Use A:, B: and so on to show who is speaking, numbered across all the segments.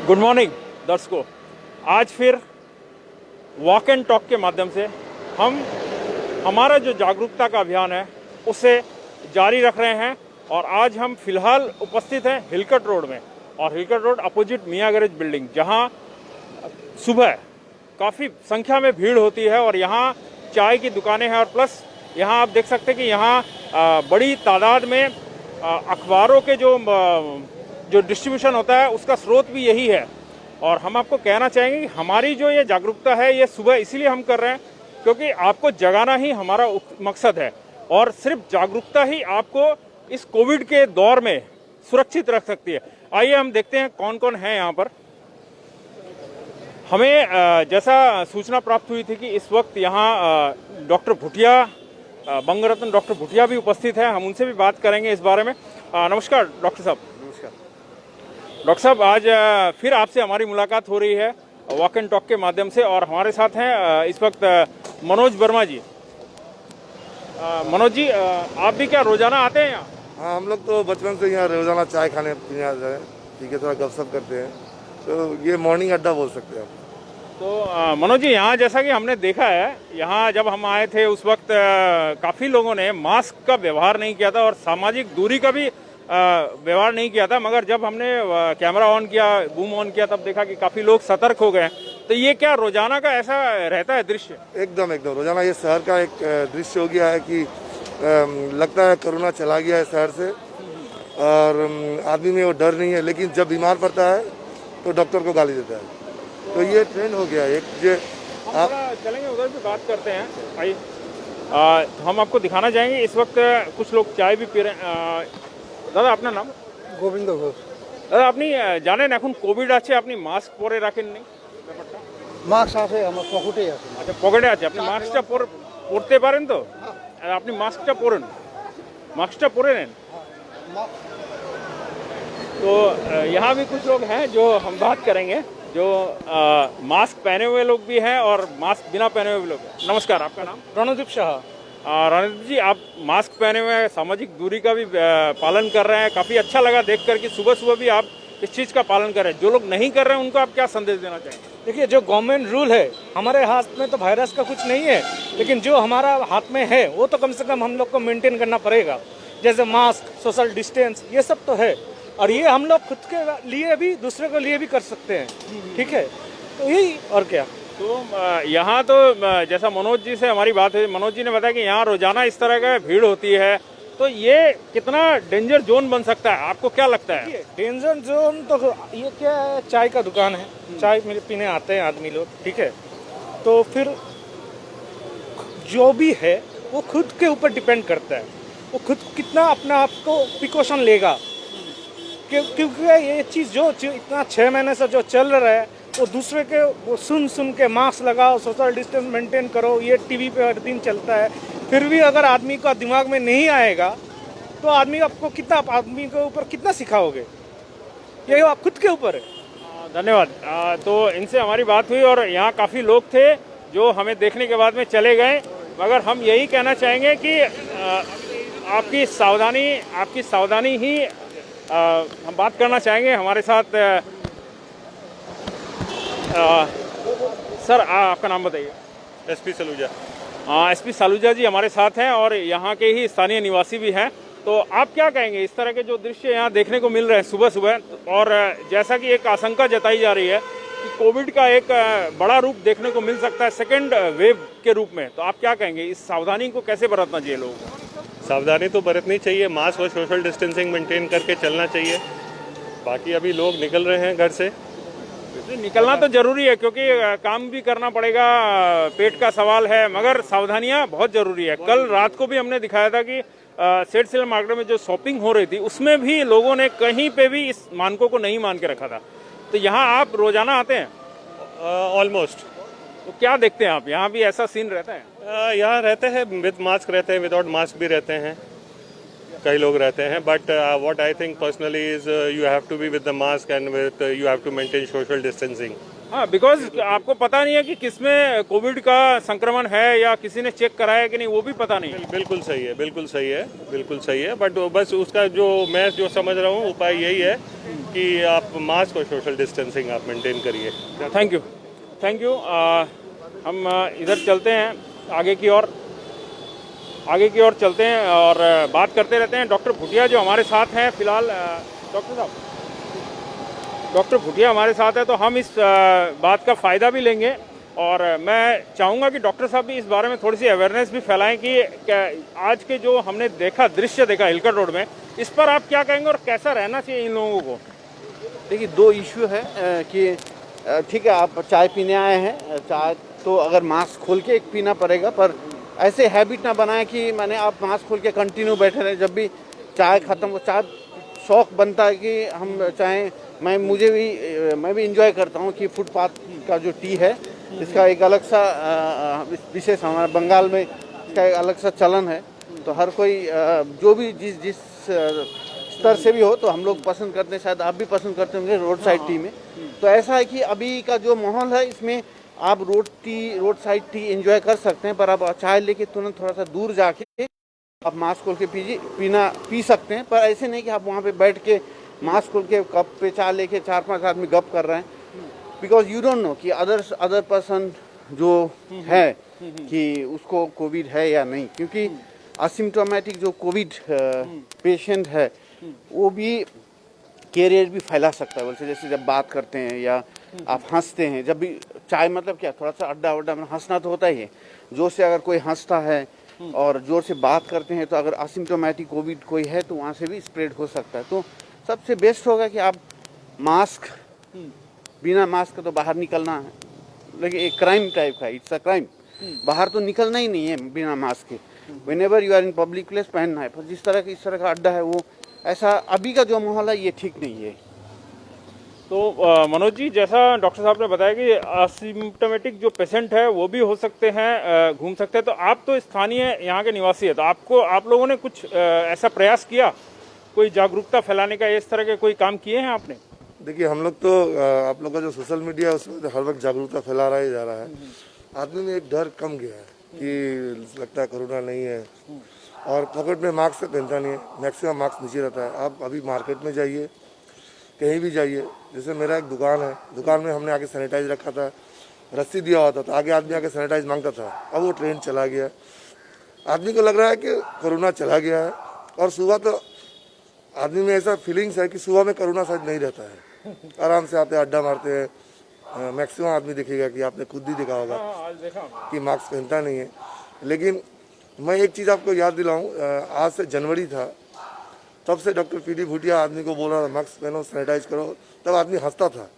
A: Good morning दर्शकों। आज फिर वॉक एंड टॉक के माध्यम से हम हमारा जो जागरूकता का अभियान है उसे जारी रख रहे हैं और आज हम फिलहाल उपस्थित हैं हिलकट रोड में। और हिलकट रोड अपोजिट मियाँ गैरेज बिल्डिंग, जहां सुबह काफ़ी संख्या में भीड़ होती है और यहाँ चाय की दुकानें हैं और प्लस यहाँ आप देख सकते हैं कि यहाँ बड़ी तादाद में अखबारों के जो डिस्ट्रीब्यूशन होता है उसका स्रोत भी यही है। और हम आपको कहना चाहेंगे कि हमारी जो ये जागरूकता है ये सुबह इसीलिए हम कर रहे हैं क्योंकि आपको जगाना ही हमारा मकसद है और सिर्फ जागरूकता ही आपको इस कोविड के दौर में सुरक्षित रख सकती है। आइए हम देखते हैं कौन कौन है यहाँ पर। हमें जैसा सूचना प्राप्त हुई थी कि इस वक्त यहाँ डॉक्टर भुटिया, बंगरत्न डॉक्टर भुटिया भी उपस्थित हैं। हम उनसे भी बात करेंगे इस बारे में। नमस्कार डॉक्टर साहब।
B: नमस्कार
A: डॉक्टर साहब, आज फिर आपसे हमारी मुलाकात हो रही है वॉक एंड टॉक के माध्यम से और हमारे साथ हैं इस वक्त मनोज वर्मा जी। मनोज जी, आप भी क्या रोजाना आते हैं यहाँ?
B: हाँ, हम लोग तो बचपन से यहाँ रोजाना चाय खाने पीने आते हैं, ठीक है, थोड़ा गपशप करते हैं, तो ये मॉर्निंग अड्डा बोल सकते हैं आप।
A: तो मनोज जी, यहाँ जैसा कि हमने देखा है, यहाँ जब हम आए थे उस वक्त काफ़ी लोगों ने मास्क का व्यवहार नहीं किया था और सामाजिक दूरी का भी व्यवहार नहीं किया था, मगर जब हमने कैमरा ऑन किया, बूम ऑन किया, तब देखा कि काफ़ी लोग सतर्क हो गए। तो ये क्या रोजाना का ऐसा रहता है दृश्य?
B: एकदम एकदम रोजाना ये शहर का एक दृश्य हो गया है कि लगता है कोरोना चला गया है शहर से और आदमी में वो डर नहीं है, लेकिन जब बीमार पड़ता है तो डॉक्टर को गाली देता है। तो ये ट्रेंड हो गया है एक जो
A: आप चलेंगे उधर भी बात करते हैं। आइए, हम आपको दिखाना चाहेंगे। इस वक्त कुछ लोग चाय भी पी रहे हैं। दादा, আপনার নাম?
C: গোবিন্দ ঘোষ।
A: দাদা, আপনি জানেন এখন কোভিড আছে, আপনি মাস্ক পরে রাখেন নি ব্যাপারটা?
C: মাস্ক আছে আমার পকেটেই আছে।
A: আচ্ছা, পকেটে আছে। আপনি মাস্কটা পরতে পারেন তো? আর আপনি মাস্কটা পরেন, মাস্কটা পরে নেন। तो यहाँ भी कुछ लोग हैं जो हम बात करेंगे, जो मास्क पहने हुए लोग भी हैं और मास्क बिना पहने हुए भी लोग हैं। नमस्कार, आपका नाम?
C: रणदीप शाह।
A: रणदीप जी, आप मास्क पहने हुए हैं, सामाजिक दूरी का भी पालन कर रहे हैं। काफ़ी अच्छा लगा देखकर कि सुबह सुबह भी आप इस चीज़ का पालन कर रहे हैं। जो लोग नहीं कर रहे हैं उनको आप क्या संदेश देना चाहेंगे?
C: देखिए, जो गवर्नमेंट रूल है, हमारे हाथ में तो वायरस का कुछ नहीं है, लेकिन जो हमारा हाथ में है वो तो कम से कम हम लोग को मेंटेन करना पड़ेगा। जैसे मास्क, सोशल डिस्टेंस, ये सब तो है और ये हम लोग खुद के लिए भी दूसरे के लिए भी कर सकते हैं, ठीक है। तो यही और क्या।
A: तो यहाँ तो जैसा मनोज जी से हमारी बात हुई, मनोज जी ने बताया कि यहाँ रोजाना इस तरह का भीड़ होती है, तो ये कितना डेंजर जोन बन सकता है, आपको क्या लगता है?
C: डेंजर जोन तो ये क्या है, चाय का दुकान है, चाय पीने आते हैं आदमी लोग, ठीक है। तो फिर जो भी है वो खुद के ऊपर डिपेंड करता है, वो खुद कितना अपना आप को प्रिकॉशन लेगा, क्योंकि ये चीज़ जो इतना 6 महीने से जो चल रहा है वो दूसरे के वो सुन के मास्क लगाओ, सोशल डिस्टेंस मेंटेन करो, ये टीवी पे हर दिन चलता है। फिर भी अगर आदमी का दिमाग में नहीं आएगा तो आदमी आपको कितना, आदमी के ऊपर कितना सिखाओगे, ये आप खुद के ऊपर है।
A: धन्यवाद। तो इनसे हमारी बात हुई और यहाँ काफ़ी लोग थे जो हमें देखने के बाद में चले गए, मगर हम यही कहना चाहेंगे कि आपकी सावधानी ही हम बात करना चाहेंगे। हमारे साथ सर, आपका नाम बताइए।
D: एसपी सलूजा।
A: एसपी सलूजा जी हमारे साथ हैं और यहाँ के ही स्थानीय निवासी भी हैं। तो आप क्या कहेंगे इस तरह के जो दृश्य यहाँ देखने को मिल रहे हैं सुबह सुबह, और जैसा कि एक आशंका जताई जा रही है कि कोविड का एक बड़ा रूप देखने को मिल सकता है सेकेंड वेव के रूप में, तो आप क्या कहेंगे, इस सावधानी को कैसे बरतना चाहिए लोगों को?
D: सावधानी तो बरतनी चाहिए, मास्क और सोशल डिस्टेंसिंग मेंटेन करके चलना चाहिए। बाकी अभी लोग निकल रहे हैं घर से,
A: निकलना तो जरूरी है क्योंकि काम भी करना पड़ेगा, पेट का सवाल है, मगर सावधानियां बहुत जरूरी है। कल रात को भी हमने दिखाया था कि सेठ सिल मार्केट में जो शॉपिंग हो रही थी उसमें भी लोगों ने कहीं पे भी इस मानकों को नहीं मान के रखा था। तो यहाँ आप रोजाना आते हैं?
D: ऑलमोस्ट।
A: तो क्या देखते हैं आप, यहाँ भी ऐसा सीन रहता है?
D: यहाँ रहते हैं विद मास्क रहते हैं, विदाउट मास्क भी रहते हैं, कई लोग रहते हैं, but what I think personally is you have to be with the mask and with you have to maintain social distancing.
A: हाँ, बिकॉज आपको पता नहीं है कि किसमें कोविड का संक्रमण है या किसी ने चेक कराया कि नहीं, वो भी पता नहीं।
D: बिल्कुल सही है, बिल्कुल सही है, बिल्कुल सही है, बट बस उसका जो मैं जो समझ रहा हूँ उपाय यही है कि आप मास्क और सोशल डिस्टेंसिंग आप मेंटेन करिए।
A: Thank you. हम इधर चलते हैं, आगे की ओर चलते हैं और बात करते रहते हैं। डॉक्टर भूटिया जो हमारे साथ हैं फिलहाल, डॉक्टर भूटिया हमारे साथ है, तो हम इस बात का फ़ायदा भी लेंगे और मैं चाहूँगा कि डॉक्टर साहब भी इस बारे में थोड़ी सी अवेयरनेस भी फैलाएं कि आज के जो हमने दृश्य देखा हिलकट रोड में, इस पर आप क्या कहेंगे और कैसा रहना चाहिए इन लोगों को?
E: देखिए, दो इश्यू है कि ठीक है, आप चाय पीने आए हैं, चाय तो अगर मास्क खोल के एक पीना पड़ेगा, पर ऐसे हैबिट ना बनाएं कि मैंने आप मास्क खोल के कंटिन्यू बैठे रहे। जब भी चाय ख़त्म हो, चाय शौक बनता है कि हम चाहे मैं भी इंजॉय करता हूँ कि फुटपाथ का जो टी है, इसका एक अलग सा विशेष हमारे बंगाल में इसका एक अलग सा चलन है। तो हर कोई जो भी जिस स्तर से भी हो, तो हम लोग पसंद करते हैं, शायद आप भी पसंद करते होंगे रोड साइड टी में। तो ऐसा है कि अभी का जो माहौल है, इसमें आप रोड साइड टी एंजॉय कर सकते हैं, पर आप चाय लेके तुरंत थोड़ा सा दूर जाके आप मास्क खोल के पी सकते हैं। पर ऐसे नहीं कि आप वहाँ पे बैठ के मास्क खोल के कप पे चाय लेके 4-5 आदमी गप कर रहे हैं, बिकॉज यू डोंट नो कि अदर पर्सन जो है कि उसको कोविड है या नहीं, क्योंकि असिम्टोमेटिक जो कोविड पेशेंट है वो भी कैरियर भी फैला सकता है। बोलते जैसे जब बात करते हैं या आप हंसते हैं, जब भी चाय मतलब क्या, थोड़ा सा अड्डा वड्डा में हंसना तो होता ही है। जोर से अगर कोई हंसता है और जोर से बात करते हैं, तो अगर असिम्टोमेटिक कोविड कोई है तो वहाँ से भी स्प्रेड हो सकता है। तो सबसे बेस्ट होगा कि आप बिना मास्क तो बाहर निकलना है, लेकिन एक क्राइम टाइप का, इट्स अ क्राइम। बाहर तो निकलना ही नहीं है बिना मास्क के। Whenever you are in public place पहनना है, पर इस तरह का अड्डा है, वो ऐसा अभी का जो माहौल है ये ठीक नहीं है।
A: तो मनोज जी, जैसा डॉक्टर साहब ने बताया कि असिम्प्टोमेटिक जो पेशेंट है वो भी हो सकते हैं, घूम सकते हैं, तो आप तो स्थानीय यहाँ के निवासी है, तो आप लोगों ने कुछ ऐसा प्रयास किया, कोई जागरूकता फैलाने का, इस तरह के कोई काम किए हैं आपने?
B: देखिए, हम लोग तो आप लोग का जो सोशल मीडिया है उसमें तो हर वक्त जागरूकता फैला रहा ही जा रहा है। आदमी में एक डर कम गया है कि लगता है कोरोना नहीं है, और पॉकेट में मास्क से पहनता नहीं है, मैक्सिमम मास्क नीचे रहता है। आप अभी मार्केट में जाइए, कहीं भी जाइए, जैसे मेरा एक दुकान है, दुकान में हमने आगे सैनिटाइज रखा था, रस्सी दिया हुआ था, तो आगे आदमी आके सैनिटाइज मांगता था। अब वो ट्रेंड चला गया, आदमी को लग रहा है कि कोरोना चला गया है। और सुबह तो आदमी में ऐसा फीलिंग्स है कि सुबह में कोरोना शायद नहीं रहता है, आराम से आते हैं, अड्डा मारते हैं। मैक्सिमम आदमी दिखेगा कि आपने खुद ही देखा होगा कि मास्क पहनता नहीं है। लेकिन मैं एक चीज़ आपको याद दिलाऊं, आज से जनवरी था, तब से डॉक्टर पीडी भूटिया आदमी को बोल रहा था मास्क पहनो, सैनिटाइज करो, तब आदमी हंसता था।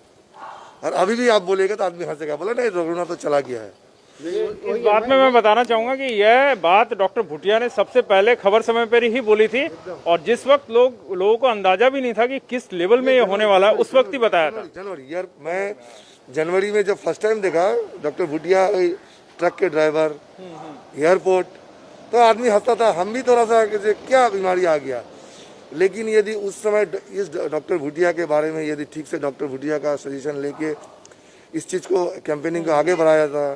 B: और अभी भी आप बोलेगा तो आदमी हंसेगा, बोला नहीं कोरोना तो चला गया है।
A: इस बात में मैं बताना चाहूंगा कि यह बात डॉक्टर भूटिया ने सबसे पहले खबर समय पर ही बोली थी, और जिस वक्त लोगों को अंदाजा भी नहीं था कि किस लेवल में ये होने वाला है, उस वक्त ही बताया था।
B: जनवरी यार, मैं जनवरी में जब फर्स्ट टाइम देखा डॉक्टर भूटिया ट्रक के ड्राइवर एयरपोर्ट, तो आदमी हंसता था। हम भी थोड़ा सा क्या बीमारी आ गया, लेकिन यदि उस समय इस डॉक्टर भूटिया के बारे में यदि ठीक से डॉक्टर भूटिया का सजेशन लेके इस चीज़ को कैंपेनिंग को आगे बढ़ाया था,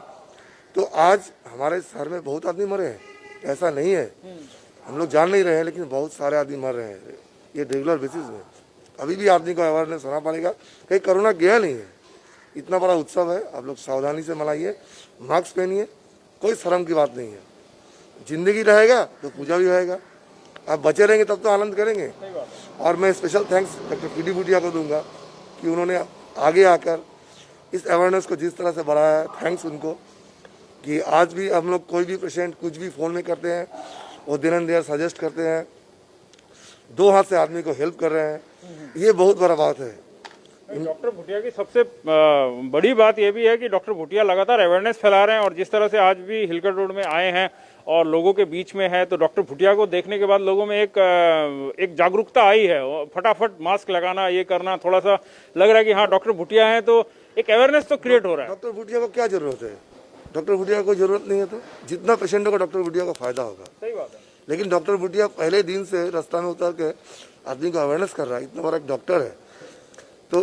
B: तो आज हमारे शहर में बहुत आदमी मरे हैं। ऐसा नहीं है, हम लोग जान नहीं रहे हैं, लेकिन बहुत सारे आदमी मर रहे हैं ये रेगुलर बेसिस में। अभी भी आदमी को अवेयरनेस होना पड़ेगा, कहीं कोरोना गया नहीं है। इतना बड़ा उत्सव है, आप लोग सावधानी से मनाइए, मास्क पहनिए, कोई शर्म की बात नहीं है। जिंदगी रहेगा तो पूजा भी होएगा, आप बचे रहेंगे तब तो आनंद करेंगे। और मैं special thanks doctor PD Bhutia को दूंगा कि उन्होंने आगे आकर इस अवेयरनेस को जिस तरह से बढ़ाया है, थैंक्स उनको। कि आज भी हम लोग कोई भी पेशेंट कुछ भी फ़ोन में करते हैं, वो दिन देर सजेस्ट करते हैं, 2 हाथ से आदमी को हेल्प कर रहे हैं, ये बहुत बड़ा बात है।
A: डॉक्टर भूटिया की सबसे बड़ी बात यह भी है कि डॉक्टर भूटिया लगातार अवेयरनेस फैला रहे हैं, और जिस तरह से आज भी हिलकट रोड में आए हैं और लोगों के बीच में है, तो डॉक्टर भूटिया को देखने के बाद लोगों में एक जागरूकता आई है। फटाफट मास्क लगाना, ये करना, थोड़ा सा लग रहा है कि हाँ डॉक्टर भूटिया है, तो एक अवेयरनेस तो क्रिएट हो रहा है।
B: डॉक्टर भूटिया को क्या जरूरत है? डॉक्टर भूटिया को जरूरत नहीं है, तो जितना पेशेंटों को डॉक्टर भूटिया का फायदा होगा।
A: सही बात है।
B: लेकिन डॉक्टर भूटिया पहले दिन से रास्ता में उतर के आदमी को अवेयरनेस कर रहा है, इतना बड़ा एक डॉक्टर है। तो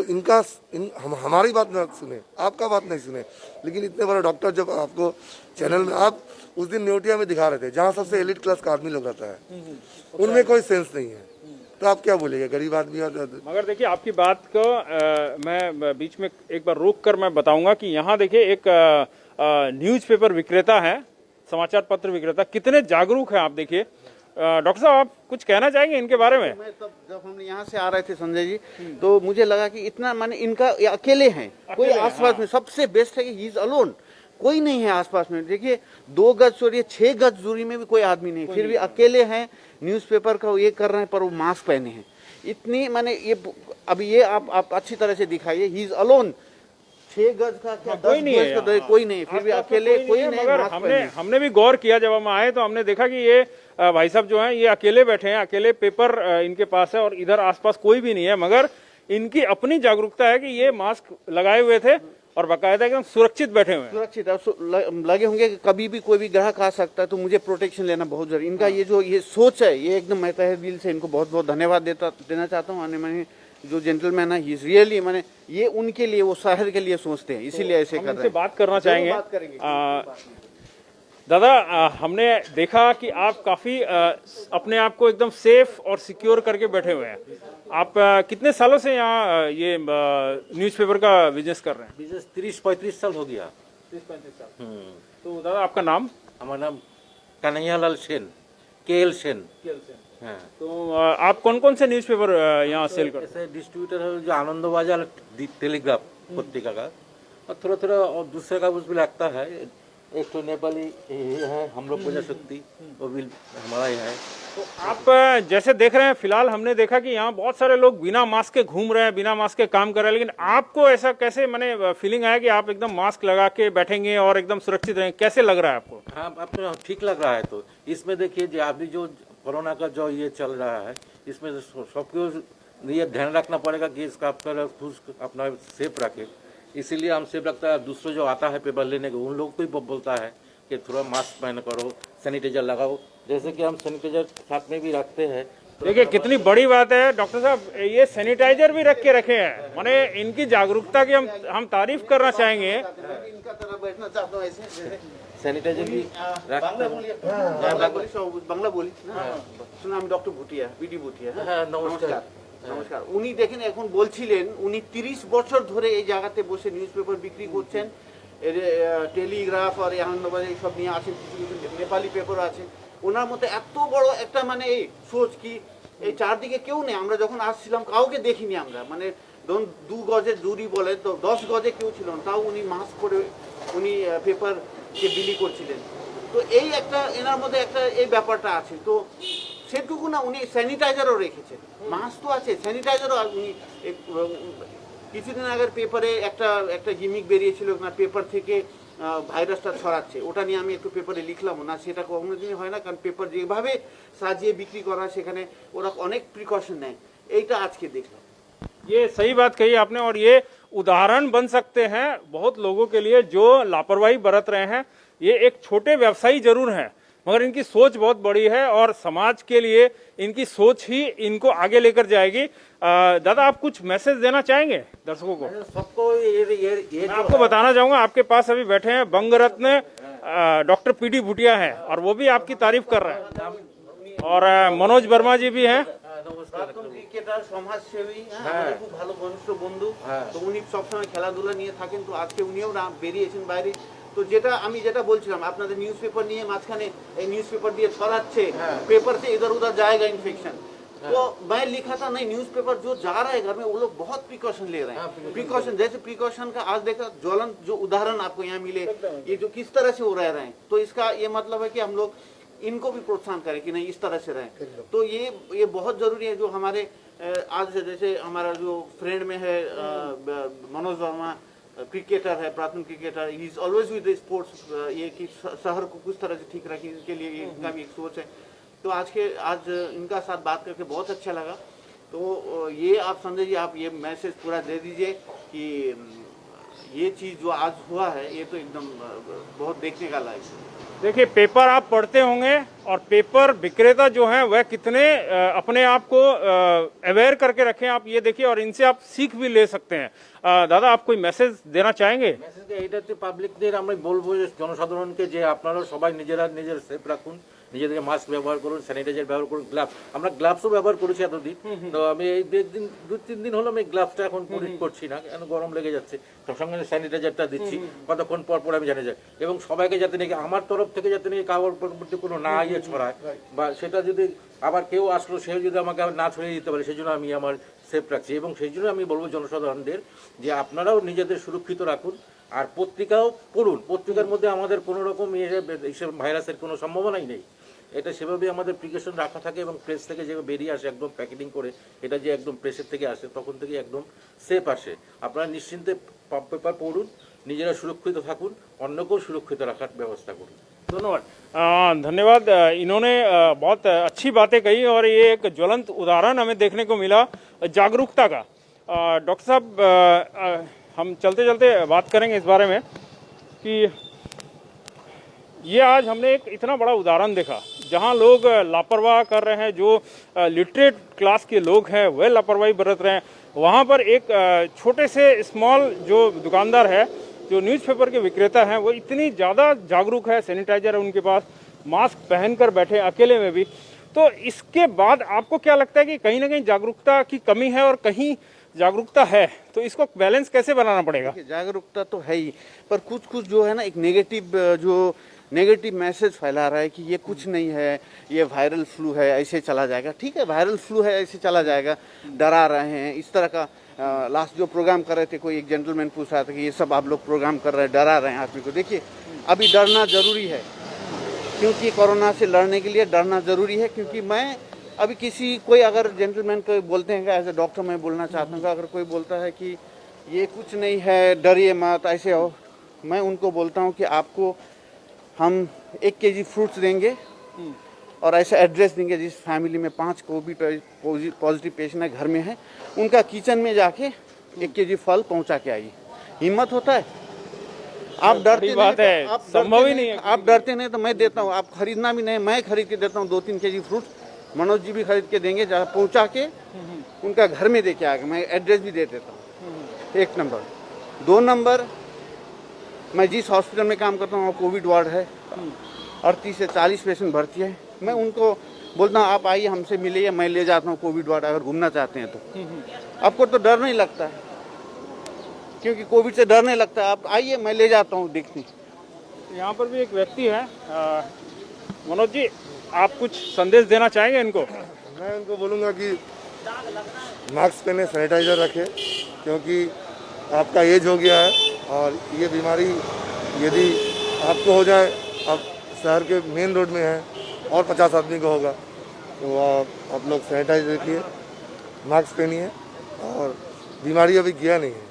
B: हमारी बात न सुने, आपका बात नहीं सुने, लेकिन इतने बड़े डॉक्टर जब आपको चैनल में, आप उस दिन न्योटिया में दिखा रहे थे जहाँ सबसे एलिट क्लास का आदमी लोग रहता है, उनमें कोई सेंस नहीं है। तो आप क्या बोलेंगे गरीब आदमी और
A: मगर देखिए आपकी बात को मैं बीच में एक बार रोक कर मैं बताऊंगा कि यहाँ देखिए एक न्यूज़पेपर विक्रेता है, समाचार पत्र विक्रेता, कितने जागरूक हैं आप देखिए। डॉक्टर साहब आप कुछ कहना चाहेंगे इनके बारे में?
E: मैं तब जब हम यहाँ से आ रहे थे संजय जी, तो मुझे लगा कि इतना माने इनका ये अकेले हैं, कोई आसपास में सबसे बेस्ट है कि ही इज अलोन, कोई नहीं है आसपास में। देखिए 2 गज छोड़िए 6 गज दूरी में भी कोई आदमी नहीं, फिर भी अकेले हैं, न्यूज़पेपर का ये कर रहे हैं पर वो मास्क पहने हैं। इतनी माने ये अभी ये आप अच्छी तरह से दिखाइए, ही इज अलोन। 6 गज का क्या 10 गज का कोई नहीं, फिर भी अकेले कोई नहीं।
A: मगर हमने भी गौर किया जब हम आए तो हमने देखा कि ये भाई साहब जो हैं ये अकेले बैठे हैं, अकेले पेपर इनके पास है और इधर आसपास कोई भी नहीं है, मगर इनकी अपनी जागरूकता है कि ये मास्क लगाए हुए थे और बाकायदा एकदम सुरक्षित बैठे हुए हैं।
E: सुरक्षित लगे होंगे कि कभी भी कोई भी ग्राहक आ सकता है, तो मुझे प्रोटेक्शन लेना बहुत जरूरी। इनका ये जो ये सोच है, ये एकदम मैं तहे दिल से इनको बहुत बहुत धन्यवाद देना चाहता हूँ। मैंने जो जेंटलमैन है, ही रियली मैंने ये उनके लिए, वो शहर के लिए सोचते हैं, इसीलिए ऐसे कर रहे हैं।
A: बात करना चाहेंगे दादा, हमने देखा कि आप काफी अपने आप को एकदम सेफ और सिक्योर करके बैठे हुए हैं। आप कितने सालों से यहाँ ये न्यूज़पेपर का बिजनेस कर रहे हैं?
F: बिजनेस 30-35 साल हो गया।
A: 30-35 साल। तो दादा आपका नाम?
F: हमारा नाम कन्हैयालाल सेन, KL सेन। हाँ।
A: तो आप कौन कौन से न्यूज़पेपर यहाँ सेल करते हैं?
F: ऐसे डिस्ट्रीब्यूटर है जो आनंद बाजार टेलीग्राफ पत्रिका का, और थोड़ा थोड़ा और दूसरे का भी लगता है। एक तो नेपाली है हम लोग प्रजाशक्ति, वो भी हमारा ही है।
A: तो आप जैसे देख रहे हैं, फिलहाल हमने देखा कि यहाँ बहुत सारे लोग बिना मास्क के घूम रहे हैं, बिना मास्क के काम कर रहे हैं, लेकिन आपको ऐसा कैसे मैंने फीलिंग आया कि आप एकदम मास्क लगा के बैठेंगे और एकदम सुरक्षित रहेंगे? कैसे लग रहा है आपको?
F: हाँ, आपको ठीक लग रहा है। तो इसमें देखिए जो अभी जो कोरोना का जो ये चल रहा है, इसमें सबको ये ध्यान रखना पड़ेगा कि इसका अपना सेफ रखे। इसीलिए हम सेफ रखता है। दूसरे जो आता है पेपर लेने के, उन लोग को भी बोलता है कि थोड़ा मास्क पहन करो, सैनिटाइजर लगाओ, जैसे कि हम सैनिटाइजर साथ में भी रखते हैं।
A: देखिए कितनी बड़ी बात है डॉक्टर साहब, ये सैनिटाइजर भी रख के रखे हैं। माने इनकी जागरूकता की हम तारीफ करना चाहेंगे।
E: इनका तरह बैठना चाहता हूँ ऐसे,
F: सैनिटाइजर भी
E: বাংলা বলি শুনুন, আমি ডক্টর ভুটিয়া, বিডি ভুটিয়া।
F: নমস্কার।
E: নমস্কার। উনি দেখেন এখন বলছিলেন উনি 30 বছর ধরে এই জায়গাতে বসে নিউজপেপার বিক্রি করছেন, টেলিগ্রাফ আর আনন্দবাজার এইসব নিয়ে আসেন, কিছু কিছু নেপালি পেপার আছে। ওনার মতো এত বড় একটা মানে এই সোচ কি এই চারদিকে কেউ নেই। আমরা যখন আসছিলাম কাউকে দেখিনি আমরা, মানে ধরুন 2 গজের দূরি বলে তো 10 গজে কেউ ছিল না, তাও উনি মাস্ক পরে উনি পেপারকে বিলি করছিলেন। তো এই একটা এনার মধ্যে একটা এই ব্যাপারটা আছে। তো সেটুকু না, উনি স্যানিটাইজারও রেখেছেন, মাস্ক তো আছে, স্যানিটাইজারও। উনি কিছুদিন আগের পেপারে একটা গিমিক বেরিয়েছিল না, পেপার থেকে ভাইরাসটা ছড়াচ্ছে, ওটা নিয়ে আমি একটু পেপারে লিখলাম না, সেটা কোনোদিনই হয় না, কারণ পেপার যেভাবে সাজিয়ে বিক্রি করা সেখানে ওরা অনেক প্রিকশন নেয়। এইটা আজকে দেখলাম।
A: ये सही बात कही आपने, और ये उदाहरण बन सकते हैं बहुत लोगों के लिए जो लापरवाही बरत रहे हैं। ये एक छोटे व्यवसायी जरूर हैं, मगर इनकी सोच बहुत बड़ी है और समाज के लिए इनकी सोच ही इनको आगे लेकर जाएगी। दादा आप कुछ मैसेज देना चाहेंगे दर्शकों को?
F: सबको ये
A: मैं आपको बताना चाहूंगा, आपके पास अभी बैठे हैं बंग रत्न डॉक्टर PD भुटिया हैं, और वो भी आपकी तारीफ कर रहे हैं, और मनोज वर्मा जी भी हैं।
E: প্রাক্তন ক্রিকেটার, সমাজসেবী, আমাদের খুব ভালো ঘনিষ্ঠ বন্ধু। তো উনি সবসময় খেলাধুলা নিয়ে থাকেন, তো আজকে উনিও বেরিয়েছেন বাইরে। তো যেটা বলছিলাম, আপনাদের নিউজপেপার নিয়ে মাঝখানে এই নিউজপেপার দিয়ে ছড়াচ্ছে, पेपर से इधर उधर जाएगा इन्फेक्शन। तो मैं लिखा था नहीं, न्यूज़पेपर जो जा रहा है घर में वो लोग बहुत प्रिकॉशन ले रहे हैं। प्रिकॉशन जैसे प्रिकॉशन का आज देखा ज्वलन जो उदाहरण आपको यहाँ मिले, ये जो किस तरह से वो रह रहे हैं, तो इसका ये मतलब है कि हम लोग इनको भी प्रोत्साहन करें कि नहीं इस तरह से रहें। तो ये बहुत जरूरी है। जो हमारे आज जैसे हमारा जो फ्रेंड में है मनोज वर्मा, क्रिकेटर है, प्राक्तन cricketer, he is always with sports, ये कि शहर को किस तरह से ठीक रखें, इसके लिए इनका भी एक सोच है। तो आज इनका साथ बात करके बहुत अच्छा लगा। तो ये आप संजय जी, आप ये मैसेज पूरा दे दीजिए कि ये चीज़ जो आज हुआ है ये तो एकदम बहुत देखने का लायक है।
A: देखिए पेपर आप पढ़ते होंगे, और पेपर विक्रेता जो हैं वह कितने अपने आप को अवेयर करके रखें, आप ये देखिए, और इनसे आप सीख भी ले सकते हैं। दादा आप कोई मैसेज देना चाहेंगे?
F: মেসেজ এইটাতে পাবলিকদের আমরা বলবো যে জনসাধারণকে যে আপনারা সবাই নিজেরা নিজের সেফ রাখুন, নিজেদেরকে মাস্ক ব্যবহার করুন, স্যানিটাইজার ব্যবহার করুন, গ্লাভস, আমরা গ্লাভসও ব্যবহার করেছি এতদিন। তো আমি এই 2-3 দিন হলো আমি গ্লাভসটা এখন করছি না, কেন গরম লেগে যাচ্ছে, তার সঙ্গে স্যানিটাইজারটা দিচ্ছি কতক্ষণ পর পর আমি জানি যাই, এবং সবাইকে যাতে নাকি আমার তরফ থেকে যাতে নাকি কারোর প্রতি কোনো না ছড়ায়, বা সেটা যদি আবার কেউ আসলো সেও যদি আমাকে আবার না ছড়িয়ে দিতে পারে, সেই জন্য আমি আমার সেফ রাখছি। এবং সেই জন্য আমি বলবো জনসাধারণদের যে আপনারাও নিজেদের সুরক্ষিত রাখুন, আর পত্রিকাও পড়ুন। পত্রিকার মধ্যে আমাদের কোনো রকম ভাইরাসের কোনো সম্ভাবনাই নেই, এটা সেভাবে আমাদের প্রিকশন রাখা থাকে, এবং প্রেস থেকে যে বেরিয়ে আসে একদম প্যাকেটিং করে, এটা যে একদম প্রেসের থেকে আসে তখন থেকে একদম সেফ আসে। আপনারা নিশ্চিন্তে পেপার পড়ুন, নিজেরা সুরক্ষিত থাকুন, অন্যকেও সুরক্ষিত রাখার ব্যবস্থা করুন।
A: धन्यवाद। धन्यवाद। इन्होंने बहुत अच्छी बातें कही और ये एक ज्वलंत उदाहरण हमें देखने को मिला जागरूकता का। डॉक्टर साहब, हम चलते चलते बात करेंगे इस बारे में कि ये आज हमने एक इतना बड़ा उदाहरण देखा जहां लोग लापरवाह कर रहे हैं, जो लिटरेट क्लास के लोग हैं वह लापरवाही बरत रहे हैं। वहां पर एक छोटे से स्मॉल जो दुकानदार है, जो न्यूज़पेपर के विक्रेता हैं, वो इतनी ज़्यादा जागरूक है, सैनिटाइजर है उनके पास, मास्क पहनकर बैठे अकेले में भी। तो इसके बाद आपको क्या लगता है कि कहीं ना कहीं जागरूकता की कमी है और कहीं जागरूकता है, तो इसको बैलेंस कैसे बनाना पड़ेगा?
E: जागरूकता तो है ही, पर कुछ कुछ जो है ना एक नेगेटिव मैसेज फैला रहा है कि ये कुछ नहीं है, ये वायरल फ्लू है, ऐसे चला जाएगा। ठीक है, वायरल फ्लू है, ऐसे चला जाएगा, डरा रहे हैं इस तरह का। लास्ट जो प्रोग्राम कर रहे थे, कोई एक जेंटलमैन पूछ रहा था कि ये सब आप लोग प्रोग्राम कर रहे हैं, डरा रहे हैं आदमी को। देखिए, अभी डरना ज़रूरी है, क्योंकि कोरोना से लड़ने के लिए डरना ज़रूरी है। क्योंकि मैं अभी कोई अगर जेंटलमैन को बोलते हैं, एज ए डॉक्टर मैं बोलना चाहता हूँ, अगर कोई बोलता है कि ये कुछ नहीं है, डरिए मत, ऐसे हो, मैं उनको बोलता हूँ कि आपको हम 1 kg फ्रूट्स देंगे और ऐसा एड्रेस देंगे, जिस फैमिली में 5 कोविड पॉजिटिव पेशेंट है, घर में है, उनका किचन में जाके 1 kg फल पहुंचा के आइए। हिम्मत होता है? आप डरते
A: बात है, संभव ही नहीं है।
E: आप डरते नहीं तो मैं देता हूँ, आप खरीदना भी नहीं, मैं खरीद के देता हूँ 2-3 kg फ्रूट, मनोज जी भी खरीद के देंगे, जहाँ पहुँचा के उनका घर में दे के आएगा। मैं एड्रेस भी दे देता हूँ। 1 नंबर। 2 नंबर, मैं जिस हॉस्पिटल में काम करता हूँ, कोविड वार्ड है, 38 से 40 पेशेंट भर्ती है, मैं उनको बोलता हूँ आप आइए हमसे मिलिए, मैं ले जाता हूँ कोविड वार्ड, अगर घूमना चाहते हैं तो। आपको तो डर नहीं लगता है, क्योंकि कोविड से डर नहीं लगता है, आप आइए, मैं ले जाता हूँ देखने।
A: यहाँ पर भी एक व्यक्ति है, मनोज जी, आप कुछ संदेश देना चाहेंगे इनको?
B: मैं उनको बोलूँगा कि मास्क पहने, सैनिटाइजर रखें, क्योंकि आपका एज हो गया है और ये बीमारी यदि आपको हो जाए, आप शहर के मेन रोड में हैं और 50 आदमी को होगा, तो आप लोग सैनिटाइज रखिए, मास्क पहनिए, और बीमारी अभी गया नहीं है,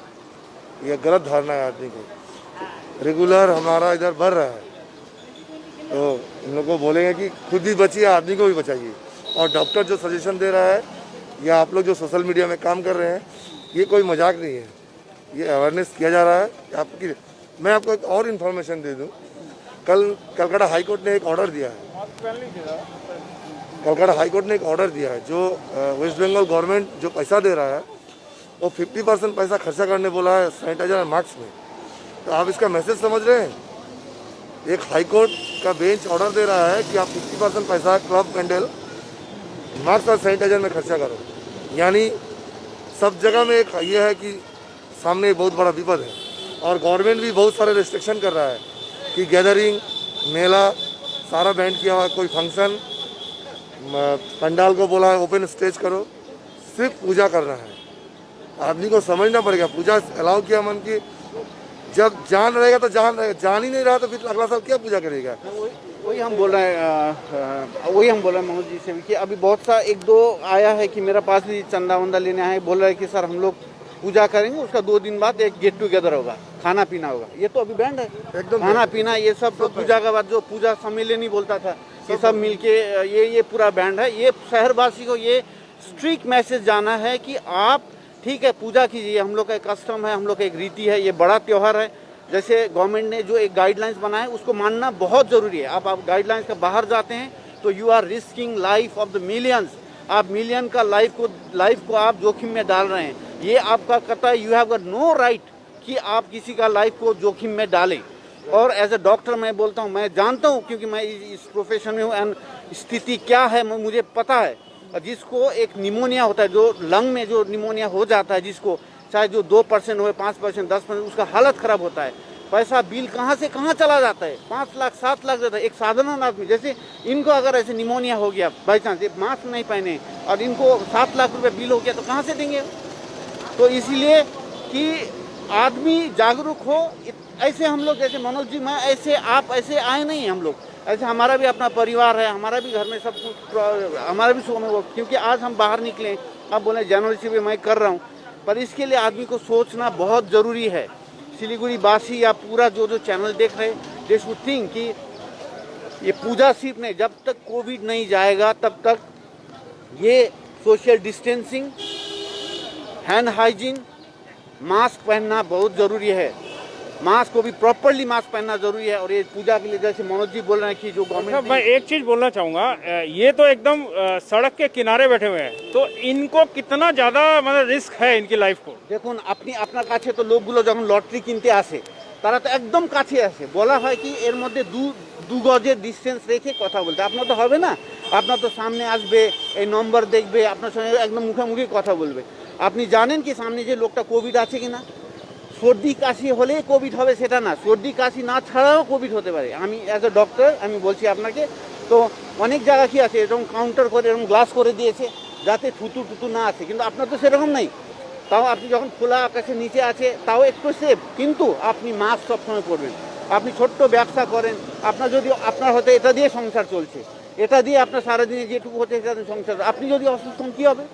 B: यह गलत धारणा है आदमी को। रेगुलर हमारा इधर बढ़ रहा है, तो इन लोगों को बोलेंगे कि खुद भी बचिए, आदमी को भी बचाइए। और डॉक्टर जो सजेशन दे रहा है, या आप लोग जो सोशल मीडिया में काम कर रहे हैं, ये कोई मजाक नहीं है, ये अवेयरनेस किया जा रहा है आपकी। मैं आपको एक और इन्फॉर्मेशन दे दूं, कल कलकत्ता हाई कोर्ट ने एक ऑर्डर दिया है, कलकत्ता हाई कोर्ट ने एक ऑर्डर दिया है, जो वेस्ट बंगाल गवर्नमेंट जो पैसा दे रहा है, वो 50% पैसा खर्चा करने बोला है सैनिटाइजर और मास्क में। तो आप इसका मैसेज समझ रहे हैं? एक हाई कोर्ट का बेंच ऑर्डर दे रहा है कि आप 50% पैसा क्लब कैंडल, मास्क और सैनिटाइजर में खर्चा करो। यानी सब जगह में एक ये है कि सामने एक बहुत बड़ा विपद है, और गवर्नमेंट भी बहुत सारे रिस्ट्रिक्शन कर रहा है कि गैदरिंग, मेला सारा बैंड किया हुआ, कोई फंक्शन, पंडाल को बोला है ओपन स्टेज करो, सिर्फ पूजा करना है। आदमी को समझना पड़ेगा, पूजा अलाउ किया मन की, जब जान रहेगा तो जान रहेगा, जान ही नहीं रहा तो फिर अगला साल क्या पूजा करेगा?
E: वही हम बोल रहे हैं मनोज जी से भी कि अभी बहुत सा 1-2 आया है कि मेरा पास भी चंदा वंदा लेने आए, बोल रहे हैं कि सर हम लोग पूजा करेंगे, उसका 2 दिन बाद एक गेट टुगेदर होगा, खाना पीना होगा। ये तो अभी बैंड है एकदम, खाना पीना ये सब तो पूजा के बाद जो पूजा सम्मेलन ही बोलता था कि सब मिलके ये पूरा बैंड है। ये शहरवासी को ये स्ट्रिक्ट मैसेज जाना है कि आप ठीक है पूजा कीजिए, हम लोग का एक कस्टम है, हम लोग का एक रीति है, ये बड़ा त्यौहार है। जैसे गवर्नमेंट ने जो एक गाइडलाइंस बनाया उसको मानना बहुत ज़रूरी है। आप गाइडलाइंस के बाहर जाते हैं तो you are risking life of the millions, आप मिलियन का लाइफ को आप जोखिम में डाल रहे हैं। ये आपका कतई, यू हैव नो राइट कि आप किसी का लाइफ को जोखिम में डालें। और एज ए डॉक्टर मैं बोलता हूँ, मैं जानता हूँ क्योंकि मैं इस प्रोफेशन में हूँ एंड स्थिति क्या है मुझे पता है। और जिसको एक निमोनिया होता है, जो लंग में जो निमोनिया हो जाता है, जिसको चाहे जो 2% हो, 5%, 10%, उसका हालत खराब होता है। पैसा बिल कहाँ से कहाँ चला जाता है, 5 लाख 7 लाख जाता है। एक साधारण आदमी जैसे इनको अगर ऐसे निमोनिया हो गया बाई चांस, मास्क नहीं पहने और इनको 7 लाख रुपए बिल हो गया तो कहाँ से देंगे? तो इसीलिए कि आदमी जागरूक हो। ऐसे हम लोग जैसे मनोज जी, मैं ऐसे आप ऐसे आए नहीं, हम लोग ऐसे, हमारा भी अपना परिवार है, हमारा भी घर में सब कुछ, हमारा भी क्योंकि आज हम बाहर निकले, अब बोले जनवरी से भी मैं कर रहा हूँ, पर इसके लिए आदमी को सोचना बहुत ज़रूरी है। सिलीगुड़ी वासी या पूरा जो चैनल देख रहे हैं, दे शुड थिंक कि ये पूजा सिर्फ नहीं, जब तक कोविड नहीं जाएगा तब तक ये social distancing, hand hygiene, mask पहनना बहुत ज़रूरी है। मास्क को भी प्रॉपरली मास्क पहनना जरूरी है। और ये पूजा के लिए जैसे मनोज जी बोल रहे हैं कि जो गवर्नमेंट,
A: मैं एक चीज बोलना चाहूंगा, ये तो एकदम सड़क के किनारे बैठे हुए हैं, तो इनको कितना ज्यादा मतलब रिस्क है इनकी लाइफ को।
E: দেখুন আপনি আপনার কাছে তো লোকগুলো যখন লটারি কিনতে আসে তারা তো একদম কাছে আসে, বলা হয় কি এর মধ্যে দু গজের ডিস্টেন্স রেখে কথা বলতে। আপনার তো হবে না, আপনার তো সামনে আসবে, এই নম্বর দেখবে, আপনার সঙ্গে একদম মুখোমুখি কথা বলবে। আপনি জানেন কি সামনে যে লোকটা কোভিড আছে কিনা? সর্দি কাশি হলে কোভিড হবে সেটা না, সর্দি কাশি না ছাড়াও কোভিড হতে পারে। আমি অ্যাজ এ ডক্টর আমি বলছি আপনাকে, তো অনেক জায়গা কি আছে এরকম কাউন্টার করে এরকম গ্লাস করে দিয়েছে যাতে থুতু টুতু না আসে, কিন্তু আপনার তো সেরকম নেই। তাও আপনি যখন খোলা আকাশের নিচে আছে তাও একটু সেফ, কিন্তু আপনি মাস্ক সবসময় পরবেন। আপনি ছোট্ট ব্যবসা করেন, আপনার যদি আপনার হয়তো এটা দিয়ে সংসার চলছে, এটা দিয়ে আপনার সারাদিনে যেটুকু হচ্ছে সেটা সংসার, আপনি যদি অসুস্থ হন কী হবে?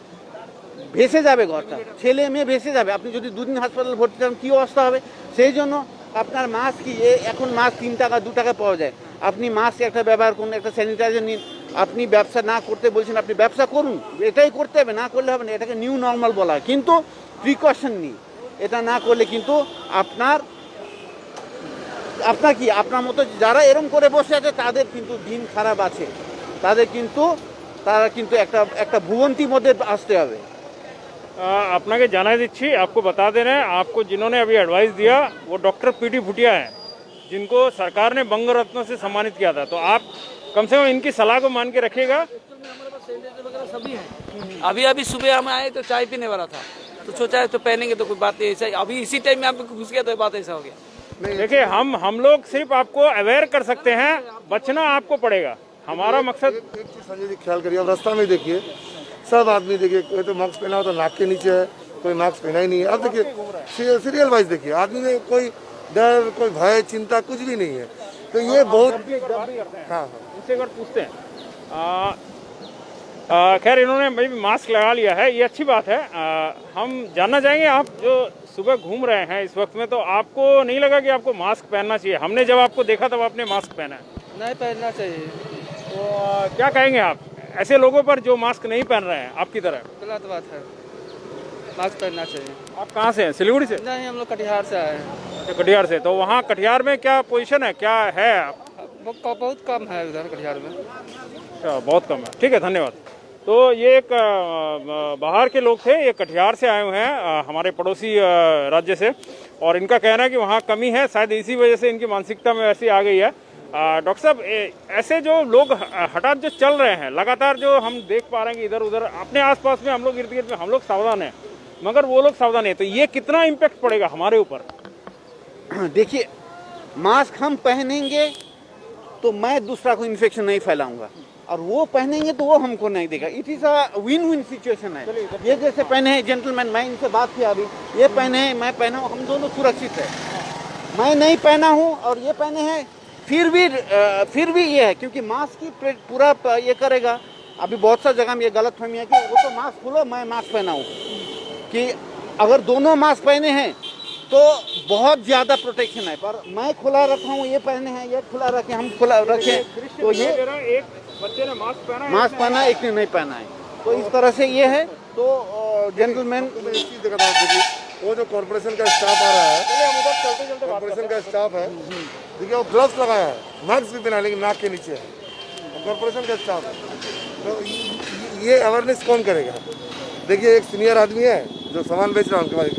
E: ভেসে যাবে ঘরটা, ছেলে মেয়ে ভেসে যাবে। আপনি যদি দুদিন হাসপাতালে ভর্তি হন কী অবস্থা হবে? সেই জন্য আপনার মাস্ক কি, এখন মাস্ক 3 টাকা 2 টাকা পাওয়া যায়, আপনি মাস্ক একটা ব্যবহার করুন, একটা স্যানিটাইজার নিন। আপনি ব্যবসা না করতে বলছেন, আপনি ব্যবসা করুন, এটাই করতে হবে, না করলে হবে না। এটাকে নিউ নর্মাল বলা হয়, কিন্তু প্রিকশন নিই। এটা না করলে কিন্তু আপনার কি আপনার মতো যারা এরম করে বসে আছে তাদের কিন্তু দিন খারাপ আছে, তারা কিন্তু একটা ভুবন্তির মধ্যে আসতে হবে।
A: আপনাকে জানাই দিচ্ছি, आपको बता दे रहे हैं, आपको जिन्होंने अभी एडवाइस दिया वो डॉक्टर पीटी भुटिया हैं, जिनको सरकार ने बंग रत्न से सम्मानित किया था। तो आप कम से कम इनकी सलाह को मान के रखिएगा।
G: सभी है। अभी सुबह हम आए तो चाय पीने वाला था, तो सोचा तो पहनेंगे तो कोई बात नहीं, ऐसा अभी इसी टाइम में आप घुस गया तो बात ऐसा हो गया।
A: देखिए, हम लोग सिर्फ आपको अवेयर कर सकते हैं, बचना आपको पड़ेगा। हमारा मकसद
B: एक चीज संजय जी ख्याल करिए, अब रास्ता में देखिए सब आदमी, देखिए कोई तो मास्क पहना हो तो नाक के नीचे है, कोई मास्क पहना ही नहीं है। अब देखिए सीरियल वाइज देखिए, आदमी में कोई डर, कोई भय, चिंता कुछ भी नहीं है। तो ये बहुत हाँ
A: इनसे अगर पूछते हैं, खैर इन्होंने भाई मास्क लगा लिया है, ये अच्छी बात है। हम जानना चाहेंगे, आप जो सुबह घूम रहे हैं इस वक्त में, तो आपको नहीं लगा कि आपको मास्क पहनना चाहिए? हमने जब आपको देखा तब आपने मास्क पहना है।
G: नहीं पहनना चाहिए,
A: तो क्या कहेंगे आप ऐसे लोगों पर जो मास्क नहीं पहन रहे हैं आपकी तरह?
G: गलत बात है, मास्क पहनना चाहिए।
A: आप कहाँ से हैं? सिलीगुड़ी से?
G: नहीं, हम लोग कटिहार से आए हैं।
A: अच्छा, कटिहार से। तो वहाँ कटिहार में क्या पोजीशन है, क्या है?
G: बहुत कम है उधर कटिहार में।
A: अच्छा, बहुत कम है, ठीक है, धन्यवाद। तो ये एक बाहर के लोग थे, ये कटिहार से आए हुए हैं, हमारे पड़ोसी राज्य से, और इनका कहना है कि वहाँ कमी है, शायद इसी वजह से इनकी मानसिकता में ऐसी आ गई है। डॉक्टर साहब, ऐसे जो लोग हठात जो चल रहे हैं लगातार, जो हम देख पा रहे हैं कि इधर उधर अपने आसपास में, हम लोग इर्द गिर्द में हम लोग सावधान हैं, मगर वो लोग सावधान है, तो ये कितना इम्पैक्ट पड़ेगा हमारे ऊपर?
E: देखिए, मास्क हम पहनेंगे तो मैं दूसरा को इन्फेक्शन नहीं फैलाऊंगा, और वो पहनेंगे तो वो हमको नहीं देगा। It is a win win situation है। ये जैसे पहने हैं जेंटलमैन, मैं इनसे बात किया अभी, ये पहने हैं, मैं पहना हूँ, हम दोनों सुरक्षित है। मैं नहीं पहना हूँ और ये पहने हैं, फिर भी ये है, क्योंकि मास्क की पूरा ये करेगा। अभी बहुत सा जगह में ये गलत फहमी है कि वो तो मास्क खोलो, मैं मास्क पहना हूँ, कि अगर दोनों मास्क पहने हैं तो बहुत ज़्यादा प्रोटेक्शन है। पर मैं खुला रखा हूँ, ये पहने हैं, ये खुला रखे, हम खुला रखें, तो ये
A: एक बच्चे ने मास्क पहना है,
E: एक ने नहीं पहना है, तो इस तरह से ये है। तो जेंटलमैन,
B: मैं एक चीज देखा था, देखिए वो जो कॉर्पोरेशन का स्टाफ आ रहा है, कॉर्पोरेशन का स्टाफ है, देखिए वो ग्लव्स लगाया है, मास्क भी पहना है, लेकिन नाक के नीचे है, कॉर्पोरेशन का स्टाफ है। तो ये अवेयरनेस कौन करेगा? देखिए एक सीनियर आदमी है जो सामान बेच रहा है, उनके पास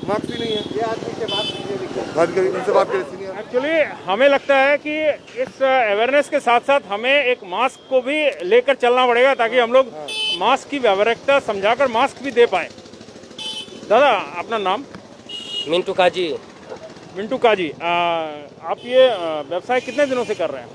B: मास्क भी नहीं है।
E: ये आदमी से बात कीजिए,
B: बात करिए, उनसे बात करिए, सीनियर।
A: एक्चुअली हमें लगता है कि इस अवेयरनेस के साथ साथ हमें एक मास्क को भी लेकर चलना पड़ेगा ताकि हम लोग मास्क की व्यावहारिकता समझाकर मास्क भी दे पाए। दादा अपना नाम?
H: मिंटू काजी।
A: मिंटू काजी, आप ये व्यवसाय कितने दिनों से कर रहे हैं?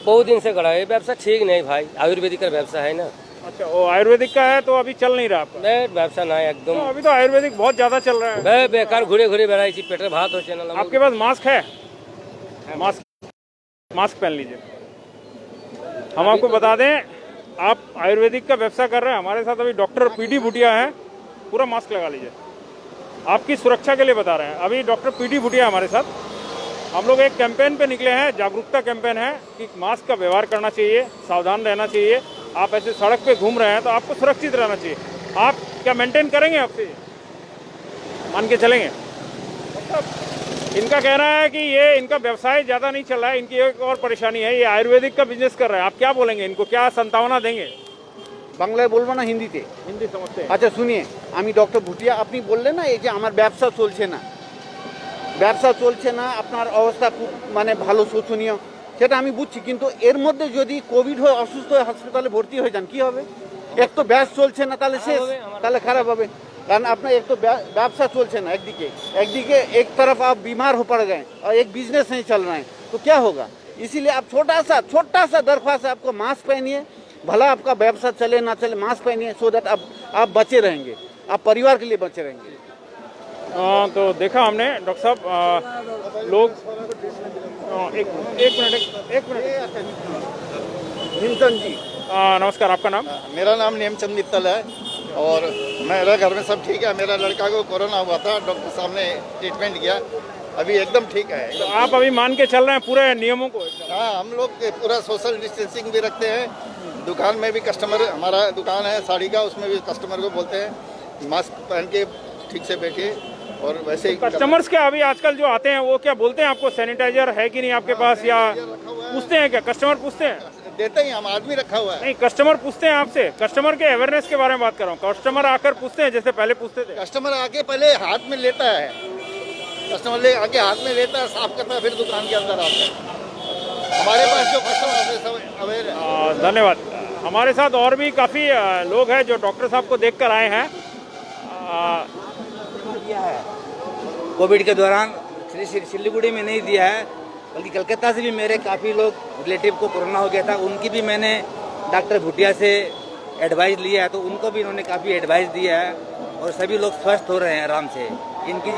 H: बहुत दिन से करा है। व्यवसाय ठीक नहीं भाई, आयुर्वेदिक का व्यवसाय है ना।
A: अच्छा, वो आयुर्वेदिक का है तो अभी चल नहीं रहा आपका?
H: व्यवसाय ना है एकदम।
A: तो अभी तो आयुर्वेदिक बहुत ज्यादा चल रहा है।
H: बेकार घुरे घुरे बेरा पेटर भात हो चैनल।
A: आपके पास मास्क है? मास्क पहन लीजिए। हम आपको बता दें, आप आयुर्वेदिक का व्यवसाय कर रहे हैं। हमारे साथ अभी डॉक्टर पीडी भुटिया है। पूरा मास्क लगा लीजिए, आपकी सुरक्षा के लिए बता रहे हैं। अभी डॉक्टर पीडी भुटिया हमारे साथ। हम लोग एक कैंपेन पे निकले हैं, जागरूकता कैंपेन है कि मास्क का व्यवहार करना चाहिए, सावधान रहना चाहिए। आप ऐसे सड़क पे घूम रहे हैं तो आपको सुरक्षित रहना चाहिए। आप क्या मेंटेन करेंगे? आपसे मान के चलेंगे? मतलब इनका कहना है कि ये इनका व्यवसाय ज़्यादा नहीं चल रहा है, इनकी एक और परेशानी है, ये आयुर्वेदिक का बिजनेस कर रहे हैं। आप क्या बोलेंगे इनको, क्या संतावना देंगे?
E: বাংলায় বলবো না হিন্দিতে?
A: হিন্দি समझते हैं?
E: আচ্ছা শুনিয়ে, আমি ডক্টর ভুটিয়া, আপনি বললেন না এই যে আমার ব্যবসা চলছে না, ব্যবসা চলছে না, আপনার অবস্থা খুব মানে ভালো শোচনীয়, সেটা আমি বুঝছি। কিন্তু এর মধ্যে যদি কোভিড হয়ে অসুস্থ হয়ে হাসপাতালে ভর্তি হয়ে যান কি হবে? এক তো ব্যাস চলছে না, তাহলে শেষ, তাহলে খারাপ হবে। कारण अपना एक तो व्यवसाय चलছে ना, একদিকে एक तरफ आप बीमार हो पड़ गए और एक बिजनेस नहीं चल रहा है, तो क्या होगा? इसीलिए आप छोटा सा दरख्वास्त है आपको, मास्क पहनिए। भला आपका व्यवसाय चले ना चले, मास्क पहनिए, सो दैट आप बचे रहेंगे, आप परिवार के लिए बचे रहेंगे।
A: तो देखा हमने डॉक्टर साहब, लोग एक मिनट
E: निंतन जी,
A: नमस्कार, आपका नाम?
I: मेरा नाम नेमचंद मित्तल है और मेरा घर में सब ठीक है। मेरा लड़का को कोरोना हुआ था, डॉक्टर साहब ने ट्रीटमेंट किया, अभी एकदम ठीक है।
A: तो आप अभी मान के चल रहे हैं पूरे नियमों को?
I: हाँ, हम लोग पूरा सोशल डिस्टेंसिंग भी रखते हैं। दुकान में भी कस्टमर, हमारा दुकान है साड़ी का, उसमें भी कस्टमर को बोलते हैं मास्क पहन के ठीक से बैठिए। और वैसे ही
A: कस्टमर्स क्या अभी आजकल जो आते हैं वो क्या बोलते हैं आपको, सैनिटाइजर है कि नहीं आपके पास, या पूछते हैं क्या? कस्टमर पूछते हैं?
I: देते ही, हम आदमी रखा हुआ है।
A: नहीं, कस्टमर पूछते हैं आपसे। कस्टमर के अवेयरनेस के बारे में बात कर रहा हूँ। कस्टमर आकर पूछते हैं जैसे पहले पूछते थे?
I: कस्टमर आके पहले हाथ में लेता है, कस्टमर ले आके हाथ में लेता है, साफ करता है, फिर दुकान के अंदर आता है। हमारे पास जो कस्टमर सब अवेयर है।
A: धन्यवाद। हमारे साथ और भी काफ़ी लोग हैं जो डॉक्टर साहब को देख कर आए हैं।
J: कोविड के दौरान सिलीगुड़ी में नहीं दिया है, बल्कि कलकत्ता से भी मेरे काफ़ी लोग रिलेटिव को कोरोना हो गया था, उनकी भी मैंने डॉक्टर भुटिया से एडवाइस लिया है, तो उनको भी इन्होंने काफ़ी एडवाइस दिया है और सभी लोग स्वस्थ हो रहे हैं आराम से। इनकी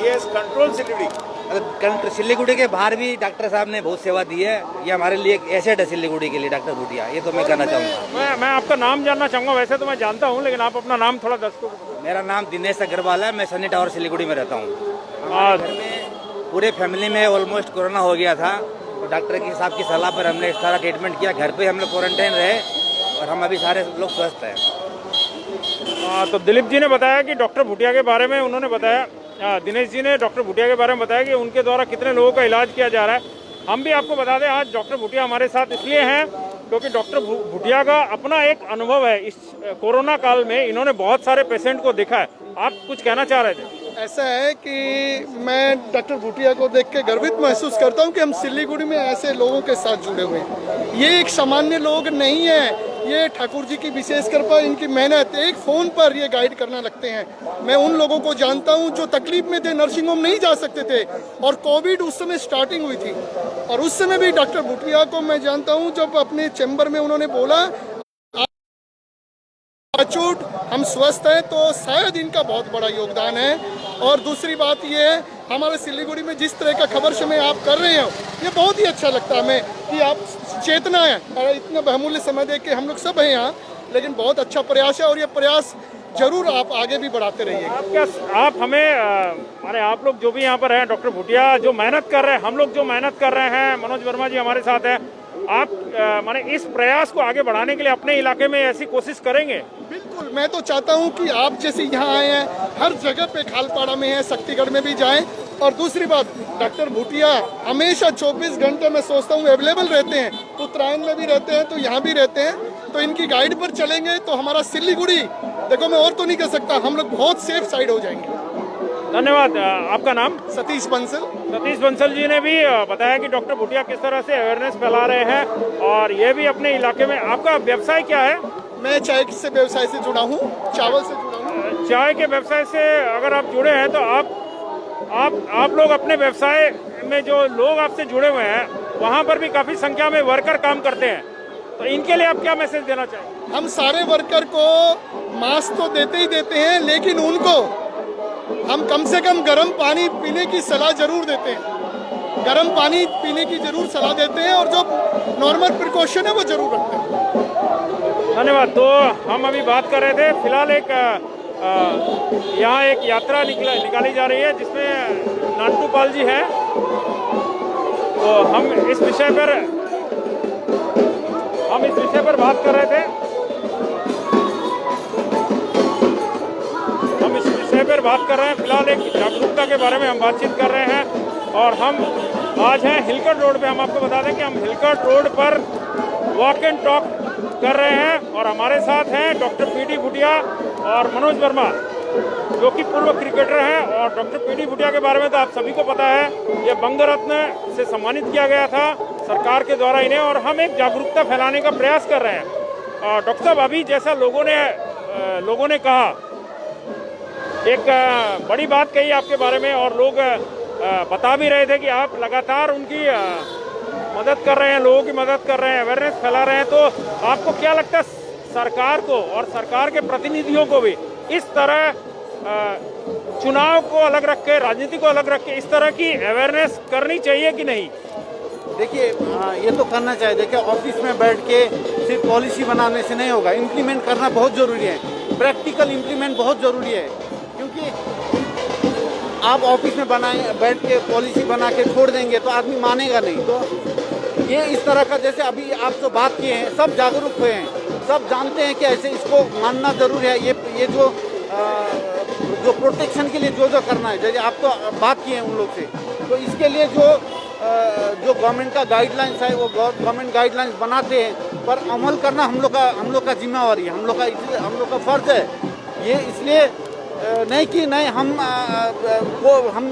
I: ये कंट्रोल
J: सिलीगुड़ी के बाहर भी डॉक्टर साहब ने बहुत सेवा दी है। ये हमारे लिए एक एसेट है सिलीगुड़ी के लिए, डॉक्टर भुटिया। ये तो मैं कहना चाहूँगा।
A: मैं आपका नाम जानना चाहूँगा। वैसे तो मैं जानता हूँ, लेकिन आप अपना नाम थोड़ा दर्शकों को।
J: मेरा नाम दिनेश अग्रवाल है, मैं सनी टावर सिलीगुड़ी में रहता हूँ। घर में पूरे फैमिली में ऑलमोस्ट कोरोना हो गया था, तो डॉक्टर की साहब की सलाह पर हमने सारा ट्रीटमेंट किया। घर पे हम लोग क्वारंटाइन रहे और हम अभी सारे लोग स्वस्थ हैं।
A: तो दिलीप जी ने बताया कि डॉक्टर भुटिया के बारे में उन्होंने बताया, दिनेश जी ने डॉक्टर भुटिया के बारे में बताया कि उनके द्वारा कितने लोगों का इलाज किया जा रहा है। हम भी आपको बता दें, आज डॉक्टर भुटिया हमारे साथ इसलिए हैं क्योंकि डॉक्टर भुटिया का अपना एक अनुभव है। इस कोरोना काल में इन्होंने बहुत सारे पेशेंट को देखा है। आप कुछ कहना चाह रहे थे?
I: ऐसा है कि मैं डॉक्टर भुटिया को देख के गर्वित महसूस करता हूं कि हम सिलीगुड़ी में ऐसे लोगों के साथ जुड़े हुए हैं। ये एक सामान्य लोग नहीं है, ये ठाकुर जी की विशेष कृपा, इनकी मेहनत। एक फ़ोन पर ये गाइड करना लगते हैं। मैं उन लोगों को जानता हूं जो तकलीफ में थे, नर्सिंग होम नहीं जा सकते थे, और कोविड उस समय स्टार्टिंग हुई थी, और उस समय भी डॉक्टर भुटिया को मैं जानता हूँ। जब अपने चैम्बर में उन्होंने बोला अचूट हम स्वस्थ हैं, तो शायद इनका बहुत बड़ा योगदान है। और दूसरी बात ये है, हमारे सिलीगुड़ी में जिस तरह का खबर समय आप कर रहे हो, ये बहुत ही अच्छा लगता है हमें कि आप चेतना है। और इतना बहुमूल्य समय दे के हम लोग सब हैं यहाँ, लेकिन बहुत अच्छा प्रयास है और ये प्रयास जरूर आप आगे भी बढ़ाते रहिए।
A: आप हमें माने आप लोग जो भी यहाँ पर हैं, डॉक्टर भुटिया जो मेहनत कर रहे हैं, हम लोग जो मेहनत कर रहे हैं, मनोज वर्मा जी हमारे साथ हैं, आप माने इस प्रयास को आगे बढ़ाने के लिए अपने इलाके में ऐसी कोशिश करेंगे?
I: बिल्कुल, मैं तो चाहता हूं कि आप जैसे यहाँ आए हैं, हर जगह पे खालपाड़ा में है, शक्तिगढ़ में भी जाएं। और दूसरी बात, डॉक्टर भुटिया हमेशा 24 घंटे मैं सोचता हूँ अवेलेबल रहते हैं। उत्तरायण में भी रहते हैं तो यहाँ भी रहते हैं, तो इनकी गाइड पर चलेंगे तो हमारा सिलीगुड़ी, देखो मैं और तो नहीं कह सकता, हम लोग बहुत सेफ साइड हो जाएंगे।
A: धन्यवाद। आपका नाम?
I: सतीश बंसल।
A: सतीश बंसल जी ने भी बताया कि डॉक्टर भूटिया किस तरह से अवेयरनेस फैला रहे हैं और ये भी अपने इलाके में। आपका व्यवसाय क्या है?
I: मैं चाय से व्यवसाय से जुड़ा हूँ, चावल से जुड़ा हूँ।
A: चाय के व्यवसाय से अगर आप जुड़े हैं तो आप लोग अपने व्यवसाय में जो लोग आपसे जुड़े हुए हैं वहाँ पर भी काफ़ी संख्या में वर्कर काम करते हैं, तो इनके लिए आप क्या मैसेज देना चाहेंगे?
I: हम सारे वर्कर को मास्क तो देते ही देते हैं, लेकिन उनको हम कम से कम गर्म पानी पीने की सलाह जरूर देते हैं। गर्म पानी पीने की जरूर सलाह देते हैं और जो नॉर्मल प्रिकॉशन है वो जरूर रखते हैं।
A: धन्यवाद। तो हम अभी बात कर रहे थे, फिलहाल एक यहाँ एक यात्रा निकाली जा रही है जिसमें नांटू पाल जी हैं, तो हम इस विषय पर बात कर रहे थे। हम इस विषय पर बात कर रहे हैं, फिलहाल एक जागरूकता के बारे में हम बातचीत कर रहे हैं और हम आज हैं हिलकट रोड पे। हम आपको बता दें कि हम हिलकट रोड पर वॉक एंड टॉक कर रहे हैं और हमारे साथ हैं डॉक्टर पीडी भूटिया और मनोज वर्मा, जो कि पूर्व क्रिकेटर हैं। और डॉक्टर पीडी भूटिया के बारे में तो आप सभी को पता है, ये बंग रत्न से सम्मानित किया गया था सरकार के द्वारा इन्हें, और हम एक जागरूकता फैलाने का प्रयास कर रहे हैं। डॉक्टर साहब, अभी जैसा लोगों ने कहा, एक बड़ी बात कही आपके बारे में और लोग बता भी रहे थे कि आप लगातार उनकी मदद कर रहे हैं, लोगों की मदद कर रहे हैं, अवेयरनेस फैला रहे हैं। तो आपको क्या लगता है, सरकार को और सरकार के प्रतिनिधियों को भी इस तरह चुनाव को अलग रख के, राजनीति को अलग रख के इस तरह की अवेयरनेस करनी चाहिए कि नहीं?
E: देखिए, ये तो करना चाहिए। देखिए, ऑफिस में बैठ के सिर्फ पॉलिसी बनाने से नहीं होगा, इम्प्लीमेंट करना बहुत ज़रूरी है। प्रैक्टिकल इम्प्लीमेंट बहुत ज़रूरी है, क्योंकि आप ऑफिस में बैठ के पॉलिसी बना के छोड़ देंगे तो आदमी मानेगा नहीं। तो ये इस तरह का, जैसे अभी आप जो बात किए हैं, सब जागरूक हुए हैं, सब जानते हैं कि ऐसे इसको मानना जरूरी है। ये जो प्रोटेक्शन के लिए जो करना है, जैसे आप तो बात किए हैं उन लोग से, तो इसके लिए जो गवर्नमेंट का गाइडलाइंस है वो गवर्नमेंट गाइडलाइंस बनाते हैं, पर अमल करना हम लोग का जिम्मेवारी है, हम लोग का फर्ज है। ये इसलिए नहीं कि नहीं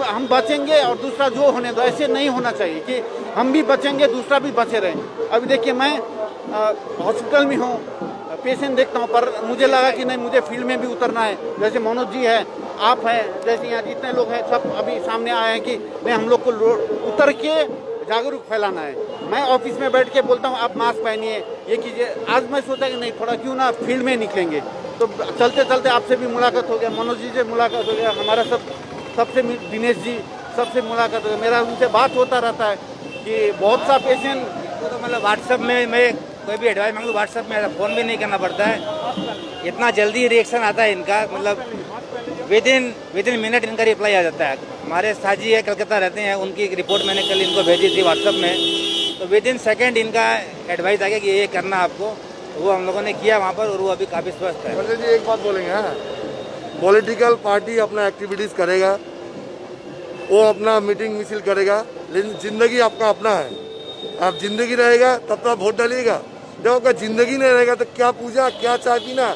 E: हम बचेंगे और दूसरा जो होने दो, ऐसे नहीं होना चाहिए कि हम भी बचेंगे दूसरा भी बचे रहे। अभी देखिए, मैं हॉस्पिटल में हूँ, पेशेंट देखता हूँ, पर मुझे लगा कि नहीं, मुझे फील्ड में भी उतरना है। जैसे मनोज जी है, आप हैं, जैसे यहाँ जितने लोग हैं सब अभी सामने आए हैं कि नहीं, हम लोग को उतर के जागरूक फैलाना है। मैं ऑफिस में बैठ के बोलता हूँ आप मास्क पहनिए, ये कीजिए। आज मैं सोचा कि नहीं, थोड़ा क्यों ना फील्ड में निकलेंगे। तो चलते चलते आपसे भी मुलाकात हो गया, मनोज जी से मुलाकात हो गया, हमारा सबसे दिनेश जी सबसे मुलाकात हो गया, मेरा उनसे बात होता रहता है कि बहुत सा पेशेंट
J: तो मतलब व्हाट्सएप में मैं कोई भी एडवाइस मांगू, व्हाट्सएप में फ़ोन भी नहीं करना पड़ता है, इतना जल्दी रिएक्शन आता है इनका, मतलब विद इन मिनट इनका रिप्लाई आ जाता है। हमारे साजी है, कलकत्ता रहते हैं, उनकी एक रिपोर्ट मैंने कल इनको भेजी थी व्हाट्सएप में, तो विद इन सेकेंड इनका एडवाइस आ गया कि ये करना आपको, वो हम लोगों ने किया वहाँ पर, और वो अभी काफ़ी स्वस्थ है।
B: पंडित जी, एक बात बोलेंगे, हाँ, पॉलिटिकल पार्टी अपना एक्टिविटीज़ करेगा, वो अपना मीटिंग मिছিল करेगा, लेकिन ज़िंदगी आपका अपना है। आप जिंदगी रहेगा तब तो आप वोट डालिएगा, जब आपका ज़िंदगी नहीं रहेगा तो क्या पूजा, क्या चाय पीना,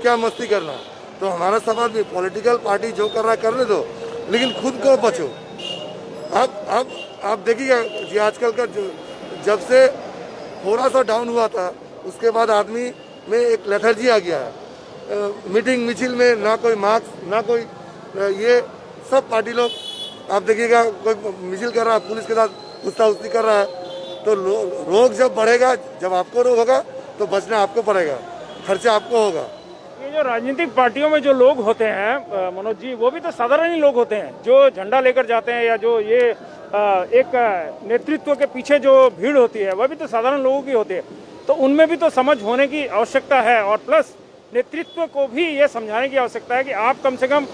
B: क्या मस्ती करना। तो हमारा समाज में पॉलिटिकल पार्टी जो कर रहा करने दो, लेकिन खुद को बचो। आप देखिएगा जी, आजकल का जब से थोड़ा सा डाउन हुआ था, उसके बाद आदमी में एक लेथर्जी आ गया है। मीटिंग मिছিল में ना कोई मार्क्स, ना कोई ये सब पार्टी लोग, आप देखिएगा कोई मिছিল कर रहा है, पुलिस के साथ उस्ता-उस्ती कर रहा है। तो रोग जब बढ़ेगा, जब आपको रोग होगा तो बचना आपको पड़ेगा, खर्चा आपको होगा।
A: ये जो राजनीतिक पार्टियों में जो लोग होते हैं मनोज जी, वो भी तो साधारण ही लोग होते हैं, जो झंडा लेकर जाते हैं, या जो ये एक नेतृत्व के पीछे जो भीड़ होती है वह भी तो साधारण लोगों की होती है। तो उनमें भी तो समझ होने की आवश्यकता है, और प्लस नेतृत्व को भी ये समझाने की आवश्यकता है कि आप कम से कम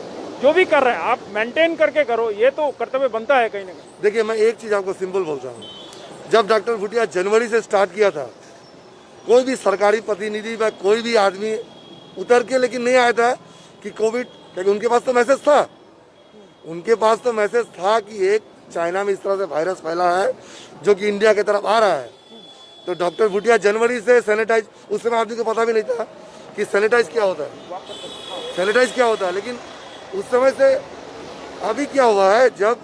A: जो भी कर रहे हैं आप मेंटेन करके करो, ये तो कर्तव्य बनता है कहीं ना कहीं।
B: देखिए, मैं एक चीज़ आपको सिंपल बोलता हूँ, जब डॉक्टर भूटिया जनवरी से स्टार्ट किया था, कोई भी सरकारी प्रतिनिधि व कोई भी आदमी उतर के लेकिन नहीं आया था कि कोविड, क्योंकि उनके पास तो मैसेज था, कि एक चाइना में इस तरह से वायरस फैला है जो कि इंडिया की तरफ आ रहा है। तो डॉक्टर भूटिया जनवरी से सैनिटाइज, उस समय आदमी को पता भी नहीं था कि सैनिटाइज क्या होता है, लेकिन उस समय से अभी क्या हुआ है, जब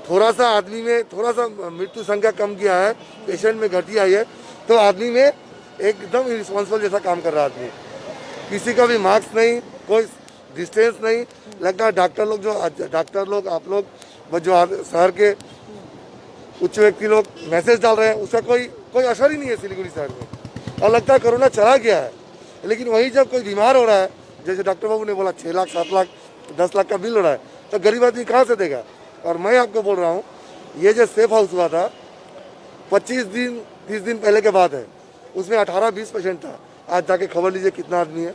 B: थोड़ा सा आदमी में थोड़ा सा मृत्यु संख्या कम किया है, पेशेंट में घटी आई है, तो आदमी में एकदम इरिस्पॉन्सिबल जैसा काम कर रहा है आदमी। किसी का भी मास्क नहीं, कोई डिस्टेंस नहीं। लगता है डॉक्टर लोग आप लोग जो शहर के उच्च व्यक्ति लोग मैसेज डाल रहे हैं, उसका कोई असर ही नहीं है सिलीगुड़ी शहर में। और लगता है कोरोना चला गया है, लेकिन वही जब कोई बीमार हो रहा है, जैसे डॉक्टर बाबू ने बोला 6 लाख 7 लाख 10 लाख का बिल हो रहा है, तो गरीब आदमी कहाँ से देगा। और मैं आपको बोल रहा हूँ, ये जो सेफ हाउस हुआ था 25 दिन 30 दिन पहले के बाद है, उसमें 18-20 पेशेंट था। आज जाके खबर लीजिए कितना आदमी है।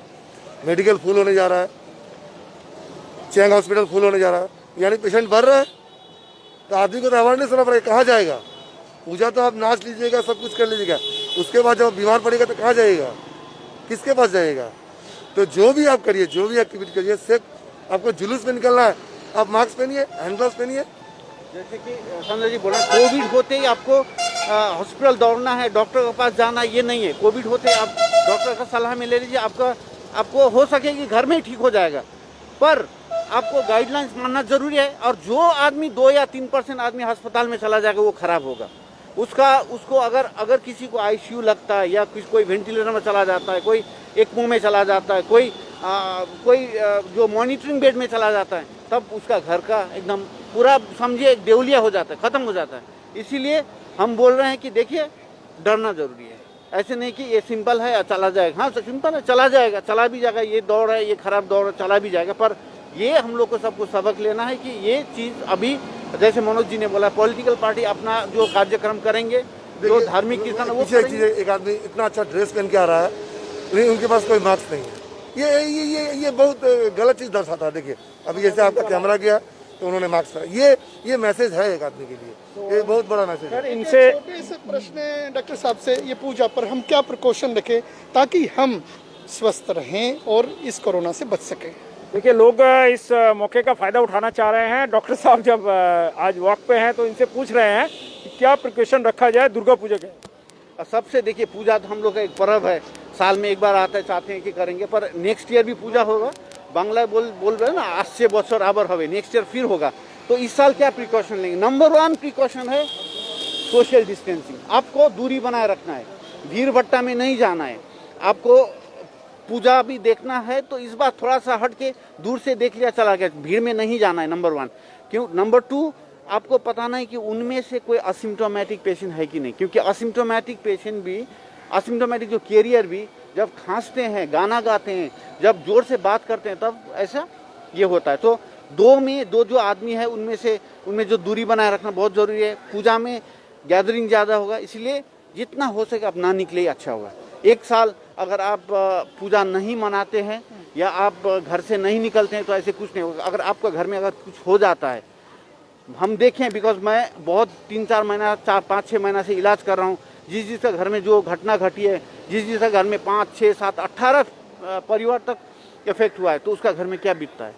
B: मेडिकल फुल होने जा रहा है, चैंग हॉस्पिटल फुल होने जा रहा है, यानी पेशेंट बढ़ रहा है। तो आदमी को तो अवेयरनेस होना पड़ेगा, कहाँ जाएगा। पूजा तो आप नाच लीजिएगा, सब कुछ कर लीजिएगा, उसके बाद जब बीमार पड़ेगा तो कहाँ जाएगा, किसके पास जाएगा। तो जो भी आप करिए, जो भी एक्टिविटी करिए, सिर्फ आपको जुलूस में निकलना है, आप मास्क पहनिए, हैंड ग्लव्स पहनिए।
E: जैसे कि संजय जी बोला, कोविड होते ही आपको हॉस्पिटल दौड़ना है, डॉक्टर के पास जाना, ये नहीं है। कोविड होते आप डॉक्टर का सलाह में ले लीजिए, आपको हो सके कि घर में ही ठीक हो जाएगा, पर आपको गाइडलाइंस मानना जरूरी है। और जो आदमी 2 या 3% आदमी अस्पताल में चला जाएगा वो खराब होगा। उसको अगर किसी को आईसीयू लगता है, या कोई वेंटिलेटर में चला जाता है, कोई एक्मो में चला जाता है, कोई जो मॉनिटरिंग बेड में चला जाता है, तब उसका घर का एकदम पूरा समझिए देवलिया हो जाता है, ख़त्म हो जाता है। इसीलिए हम बोल रहे हैं कि देखिए, डरना जरूरी है। ऐसे नहीं कि ये सिंपल है चला जाएगा। हाँ सिंपल है, चला जाएगा, चला भी जाएगा। ये दौड़ है, ये खराब दौड़ है, चला भी जाएगा। पर ये हम लोग को सबको सबक लेना है कि ये चीज़ अभी, जैसे मनोज जी ने बोला, पॉलिटिकल पार्टी अपना जो कार्यक्रम करेंगे, जो धार्मिक कीर्तन वो
B: चीज़, एक आदमी इतना अच्छा ड्रेस पहन के आ रहा है, नहीं उनके पास कोई मास्क नहीं है, ये बहुत गलत चीज़ दर्शाता है। देखिए अभी जैसे आपका कैमरा गया तो उन्होंने मास्क पहना, ये मैसेज है एक आदमी के लिए, ये बहुत बड़ा मैसेज है।
I: इनसे छोटे से प्रश्न है डॉक्टर साहब से, ये पूजा पर हम क्या प्रिकॉशन रखें ताकि हम स्वस्थ रहें और इस कोरोना से बच सकें।
A: देखिए, लोग इस मौके का फ़ायदा उठाना चाह रहे हैं। डॉक्टर साहब जब आज वॉक पे हैं तो इनसे पूछ रहे हैं कि क्या प्रिकॉशन रखा जाए दुर्गा पूजा के।
E: सबसे देखिए, पूजा तो हम लोग का एक पर्व है, साल में एक बार आता है, चाहते हैं कि करेंगे, पर नेक्स्ट ईयर भी पूजा होगा। बांग्ला बोल रहे हैं ना, 80 बच्चर आबर हवे, नेक्स्ट ईयर फिर होगा। तो इस साल क्या प्रिकॉशन लेंगे? नंबर 1 प्रिकॉशन है सोशल डिस्टेंसिंग। आपको दूरी बनाए रखना है, भीड़ भट्टा में नहीं जाना है। आपको पूजा भी देखना है तो इस बार थोड़ा सा हट के दूर से देख लिया, चला गया, भीड़ में नहीं जाना है, नंबर 1। क्यों? नंबर 2, आपको पता नहीं कि उनमें से कोई असिम्प्टोमेटिक पेशेंट है कि नहीं, क्योंकि असिम्प्टोमेटिक पेशेंट भी, असिम्प्टोमेटिक जो कैरियर भी जब खांसते हैं, गाना गाते हैं, जब जोर से बात करते हैं, तब ऐसा ये होता है। तो दो जो आदमी है उनमें जो दूरी बनाए रखना बहुत ज़रूरी है। पूजा में गैदरिंग ज़्यादा होगा, इसलिए जितना हो सके आप ना निकले, अच्छा होगा। एक साल अगर आप पूजा नहीं मनाते हैं या आप घर से नहीं निकलते हैं तो ऐसे कुछ नहीं होगा। अगर आपका घर में अगर कुछ हो जाता है, हम देखें, बिकॉज मैं बहुत 3-4 महीना, 4-5-6 महीना से इलाज कर रहा हूँ। जिस घर में जो घटना घटी है, जिस घर में 5, 6, 7, 18 परिवार तक इफेक्ट हुआ है, तो उसका घर में क्या बीतता है।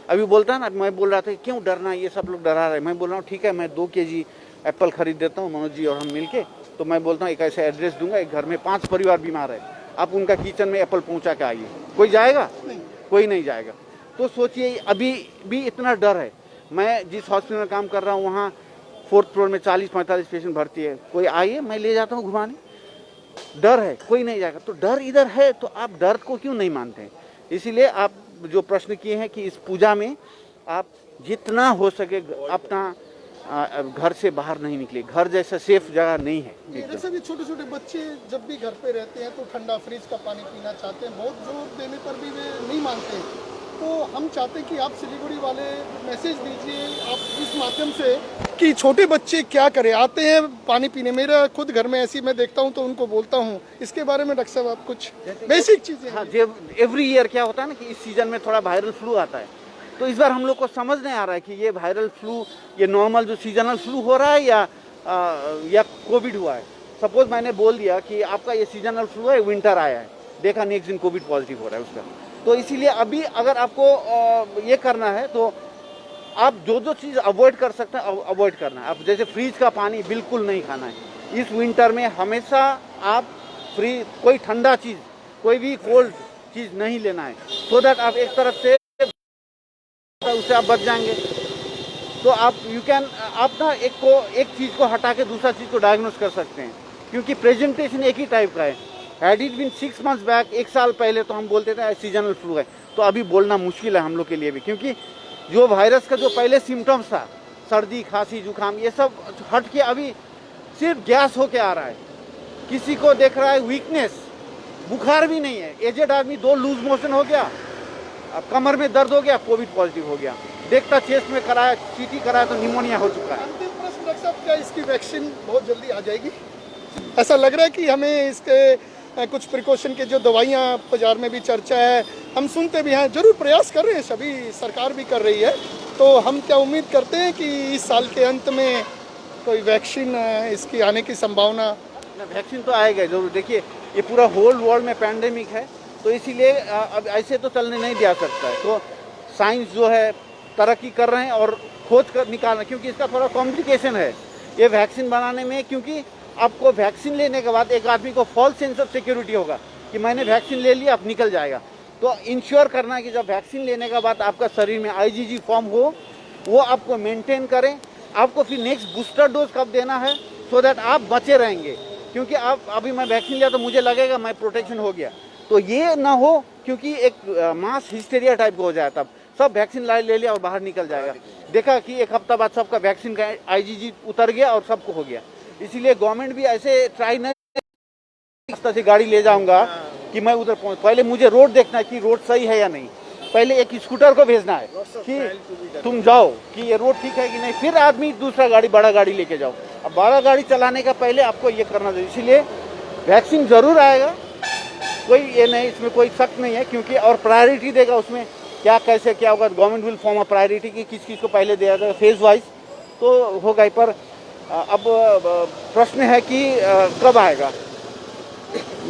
E: अभी बोलता है ना, मैं बोल रहा था कि क्यों डरना, ये सब लोग डरा रहे हैं। मैं बोल रहा हूँ ठीक है, मैं 2 kg एप्पल खरीद देता हूँ, मनोज जी और हम मिलके। तो मैं बोलता हूँ एक ऐसे एड्रेस दूंगा, एक घर में 5 परिवार बीमार है, आप उनका किचन में एप्पल पहुंचा के आइए। कोई जाएगा? नहीं, कोई नहीं जाएगा। तो सोचिए, अभी भी इतना डर है। मैं जिस हॉस्पिटल में काम कर रहा हूँ वहाँ 4th फ्लोर में 40-45 पेशेंट भर्ती है। कोई आइए, मैं ले जाता हूँ घुमाने। डर है, कोई नहीं जाएगा। तो डर इधर है, तो आप डर को क्यों नहीं मानते हैं? इसीलिए आप जो प्रश्न किए हैं कि इस पूजा में आप जितना हो सके अपना घर से बाहर नहीं निकले। घर जैसा सेफ जगह नहीं है।
I: जैसे भी छोटे बच्चे जब भी घर पे रहते हैं तो ठंडा फ्रिज का पानी पीना चाहते हैं, बहुत जोर देने पर भी वे नहीं मानते हैं। तो हम चाहते हैं कि आप सिलीगुड़ी वाले मैसेज दीजिए आप इस माध्यम से कि छोटे बच्चे क्या करें, आते हैं पानी पीने। मेरा खुद घर में ऐसी मैं देखता हूँ तो उनको बोलता हूँ। इसके बारे में डॉक्टर साहब आप कुछ बेसिक चीज़ें।
E: हाँ, एवरी ईयर क्या होता है ना कि इस सीजन में थोड़ा वायरल फ्लू आता है, तो इस बार हम लोग को समझ नहीं आ रहा है कि ये वायरल फ्लू, ये नॉर्मल जो सीजनल फ्लू हो रहा है या कोविड हुआ है। सपोज मैंने बोल दिया कि आपका ये सीजनल फ्लू है, विंटर आया है, देखा नेक्स्ट दिन कोविड पॉजिटिव हो रहा है उसका। तो इसीलिए अभी अगर आपको ये करना है तो आप जो चीज़ अवॉइड कर सकते हैं अवॉइड करना है। आप जैसे फ्रिज का पानी बिल्कुल नहीं खाना है इस विंटर में। हमेशा आप कोई ठंडा चीज़, कोई भी कोल्ड चीज़ नहीं लेना है, सो दैट आप एक तरफ से उससे आप बच जाएंगे। तो आप आप ना एक चीज़ को हटा के दूसरा चीज़ को डायग्नोस कर सकते हैं, क्योंकि प्रेजेंटेशन एक ही टाइप का है। Had it been 6 months back, 1 साल पहले तो हम बोलते थे सीजनल फ्लू है, तो अभी बोलना मुश्किल है हम लोग के लिए भी, क्योंकि जो वायरस का जो पहले सिम्टम्स था, सर्दी खांसी जुकाम, ये सब हट के अभी सिर्फ गैस होके आ रहा है। किसी को देख रहा है वीकनेस, बुखार भी नहीं है, एजेड आदमी 2 लूज मोशन हो गया, अब कमर में दर्द हो गया, कोविड पॉजिटिव हो गया, देखता चेस्ट में कराया, सीटी कराया तो निमोनिया हो चुका है।
I: अंतिम प्रश्न डॉक्टर साहब, क्या इसकी वैक्सीन बहुत जल्दी आ जाएगी? ऐसा लग रहा है कि हमें इसके कुछ प्रिकॉशन के जो दवाइयाँ बाजार में भी चर्चा है, हम सुनते भी हैं, जरूर प्रयास कर रहे हैं, सभी सरकार भी कर रही है, तो हम क्या उम्मीद करते हैं कि इस साल के अंत में कोई वैक्सीन इसकी आने की संभावना?
E: वैक्सीन तो आएगा जरूर। देखिए ये पूरा होल वर्ल्ड में पैंडेमिक है, तो इसीलिए अब ऐसे तो चलने नहीं दिया सकता है। तो साइंस जो है तरक्की कर रहे हैं और खोज कर निकालना, क्योंकि इसका थोड़ा कॉम्प्लिकेशन है ये वैक्सीन बनाने में, क्योंकि आपको वैक्सीन लेने के बाद एक आदमी को फॉल्स सेंस ऑफ सिक्योरिटी होगा कि मैंने वैक्सीन ले लिया, अब निकल जाएगा। तो इंश्योर करना कि जब वैक्सीन लेने के बाद आपका शरीर में IgG फॉर्म हो, वो आपको मेंटेन करें, आपको फिर नेक्स्ट बूस्टर डोज कब देना है, सो दैट आप बचे रहेंगे। क्योंकि आप अभी मैं वैक्सीन लिया तो मुझे लगेगा मैं प्रोटेक्शन हो गया, तो ये ना हो, क्योंकि एक मास हिस्टेरिया टाइप का हो जाए, तब सब वैक्सीन ले लिया और बाहर निकल जाएगा। देखा कि एक हफ्ता बाद सबका वैक्सीन का IgG उतर गया और सबको हो गया। इसीलिए गवर्नमेंट भी ऐसे ट्राई नहीं, इस तरह से गाड़ी ले जाऊंगा कि मैं उधर पहुंच, पहले मुझे रोड देखना है कि रोड सही है या नहीं, पहले एक स्कूटर को भेजना है कि तुम जाओ कि ये रोड ठीक है कि नहीं, फिर आदमी दूसरा गाड़ी, बड़ा गाड़ी लेके जाओ। अब बड़ा गाड़ी चलाने का पहले आपको ये करना चाहिए। इसलिए वैक्सीन जरूर आएगा, कोई ये नहीं, इसमें कोई शक नहीं है, क्योंकि और प्रायोरिटी देगा उसमें क्या कैसे क्या होगा, government will form a priority कि किस किस को पहले दिया जाएगा, फेज वाइज तो होगा ही। पर अब प्रश्न है कि कब आएगा।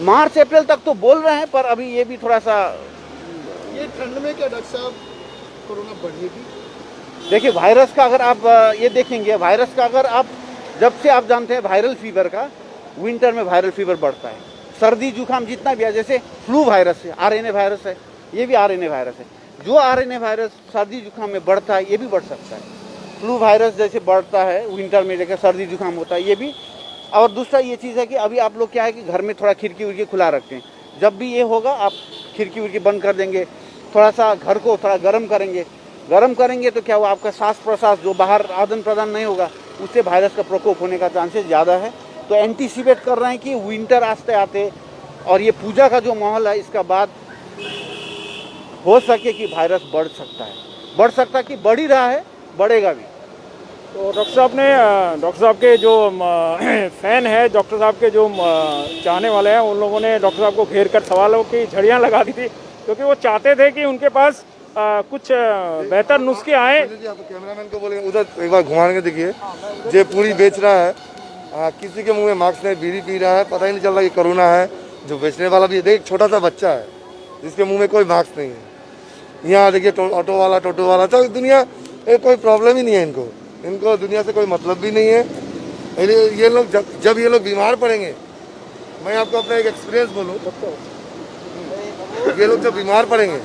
E: मार्च अप्रैल तक तो बोल रहे हैं, पर अभी ये भी थोड़ा सा,
I: ये ठंड में क्या डॉक्टर साहब कोरोना बढ़ेगी?
E: देखिए वायरस का अगर आप ये देखेंगे, वायरस का अगर आप जब से आप जानते हैं वायरल फीवर का, विंटर में वायरल फीवर बढ़ता है, सर्दी जुकाम जितना भी है, जैसे फ्लू वायरस है, RNA वायरस है, ये भी RNA वायरस है, जो RNA वायरस सर्दी जुकाम में बढ़ता है ये भी बढ़ सकता है। फ्लू वायरस जैसे बढ़ता है विंटर में, जैसे सर्दी जुकाम होता है, ये भी। और दूसरा ये चीज़ है कि अभी आप लोग क्या है कि घर में थोड़ा खिड़की उड़की खुला रखते हैं, जब भी ये होगा आप खिड़की उड़की बंद कर देंगे, थोड़ा सा घर को थोड़ा गर्म करेंगे तो क्या हुआ, आपका सांस प्रश्वास जो बाहर आदान प्रदान नहीं होगा, उससे वायरस का प्रकोप होने का चांसेस ज़्यादा है। तो एंटीसिपेट कर रहे हैं कि विंटर आते आते और ये पूजा का जो माहौल है, इसका बाद हो सके कि वायरस बढ़ सकता है कि बढ़ ही रहा है, बढ़ेगा भी।
A: तो डॉक्टर साहब ने, डॉक्टर साहब के जो फैन है, डॉक्टर साहब के जो चाहने वाले हैं, उन लोगों ने डॉक्टर साहब को घेर कर सवालों की झड़ियाँ लगा दी थी, क्योंकि वो चाहते थे कि उनके पास कुछ बेहतर नुस्खे आए।
B: कैमरामैन को बोले उधर एक बार घुमा के देखिए, जो पूरी बेच रहा है, किसी के मुंह में मास्क नहीं, बीड़ी पी रहा है, पता ही नहीं चल रहा कि कोरोना है। जो बेचने वाला भी देख, छोटा सा बच्चा है जिसके मुंह में कोई मास्क नहीं है। यहाँ देखिए ऑटो वाला, टोटो वाला, तो दुनिया कोई प्रॉब्लम ही नहीं है इनको दुनिया से कोई मतलब भी नहीं है। ये लोग जब ये लोग बीमार पड़ेंगे, मैं आपको अपना एक एक्सपीरियंस बोलूँ, ये लोग जब बीमार पड़ेंगे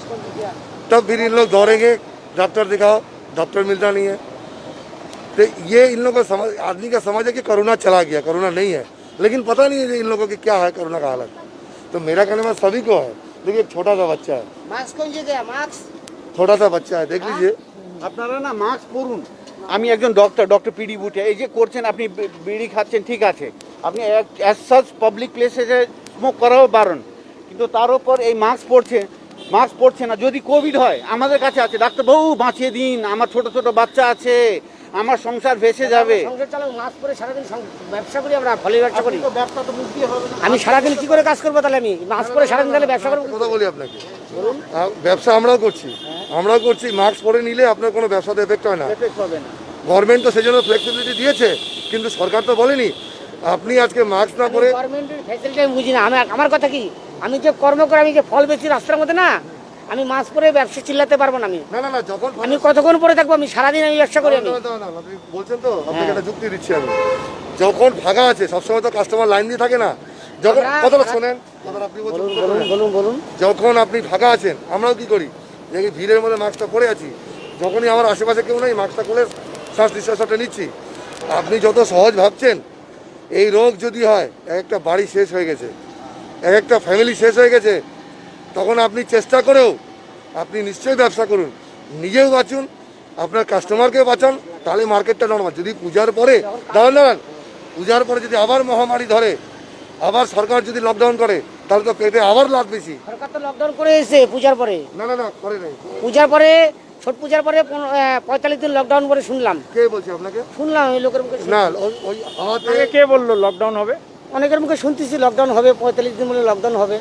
B: तब फिर इन लोग दौड़ेंगे, डॉक्टर दिखाओ, डॉक्टर मिलता नहीं है। तो ये इन लोगों का समझ, आदमी का समझ है कि कोरोना चला गया, कोरोना नहीं है, लेकिन पता नहीं है इन लोगों की क्या है कोरोना का हालत। तो मेरा कहने में सभी को है, देखिए छोटा सा बच्चा है,
J: मास्क कौन गया, मास्क
B: छोटा सा बच्चा है, देख लीजिए।
E: আপনারা না মাস্ক পরুন। আমি একজন ডক্টর PD বুটিয়া, এই যে করছেন আপনি বিড়ি খাচ্ছেন ঠিক আছে, আপনি অ্যাজ সাচ পাবলিক প্লেসে স্মোক করাও বারণ, কিন্তু তার উপর এই মাস্ক পরছে না। যদি কোভিড হয় আমাদের কাছে আছে, ডাক্তারবাবু বাঁচিয়ে দিন, আমার ছোট ছোট বাচ্চা আছে, আমার সংসার ভেসে যাবে।
J: সংসার চালাও, মাস্ক পরে সারাদিন ব্যবসা করি, আমরা ফলের ব্যবসা করি।
E: ব্যবসা তো মুক্তি হবে না,
J: আমি সারাদিন কি করে কাজ করবো তাহলে? আমি মাস্ক পরে সারাদিন তাহলে ব্যবসা করবো?
B: কথা বলি আপনাকে, ব্যবসা আমরাও করছি, মাস্ক পরে নিলে আপনার কোনো ব্যবসাতে এফেক্ট হয় না, গভর্নমেন্ট তো সেজন্য ফ্লেক্সিবিলিটি দিয়েছে, কিন্তু সরকার তো বলেনি আপনি আজকে মাস্ক না পরে।
J: গভর্নমেন্টের ফ্যাসিলিটি আমি বুঝি না। আমার কথা কি, আমি যে কর্ম করে, আমি যে ফল বেশি রাস্তার মধ্যে না, আমি মাস্ক পরে ব্যবসা চিল্লাতে পারবো না।
B: না যখন
J: আমি কতক্ষণ পরে থাকবো? আমি সারাদিন আমি ব্যবসা করি।
B: আপনি বলছেন তো, আপনাকে একটা যুক্তি দিচ্ছি আমি। যখন ফাঁকা আছে, সবসময় তো কাস্টমার লাইন দিয়ে থাকে না, যখন কথাটা শোনেন, আপনি বলুন, যখন আপনি ফাঁকা আছেন আমরাও কি করি, দেখি ভিড়ের মধ্যে মাস্কটা পরে আছি, যখনই আমার আশেপাশে কেউ নেই মাস্কটা খুলে শ্বাস নিঃশ্বাসটা নিচ্ছি। আপনি যত সহজ ভাবছেন, এই রোগ যদি হয় এক একটা বাড়ি শেষ হয়ে গেছে, এক একটা ফ্যামিলি শেষ হয়ে গেছে, তখন আপনি চেষ্টা করেও আপনি নিশ্চয়ই ব্যবসা করুন, নিজেও বাঁচুন, আপনার কাস্টমারকেও বাঁচান, তাহলে মার্কেটটা নর্মাল। যদি পূজার পরে দাঁড়ান পূজার পরে যদি আবার মহামারী ধরে, আবার সরকার যদি লকডাউন করে, তাহলে তো পেটে আবার লাভ বেশি।
K: সরকার তো লকডাউন করে এসে পূজার পরে,
B: না করে নাই।
K: পূজার পরে ছট পূজার পরে 45 দিন লকডাউন করে শুনলাম।
B: কে বলছে আপনাকে?
K: শুনলাম ওই লোকের মুখে।
B: না ওই আমাদের
A: কে বললো লকডাউন হবে?
K: অনেকের মুখে শুনতেছি লকডাউন হবে, 45 দিন বলে লকডাউন হবে।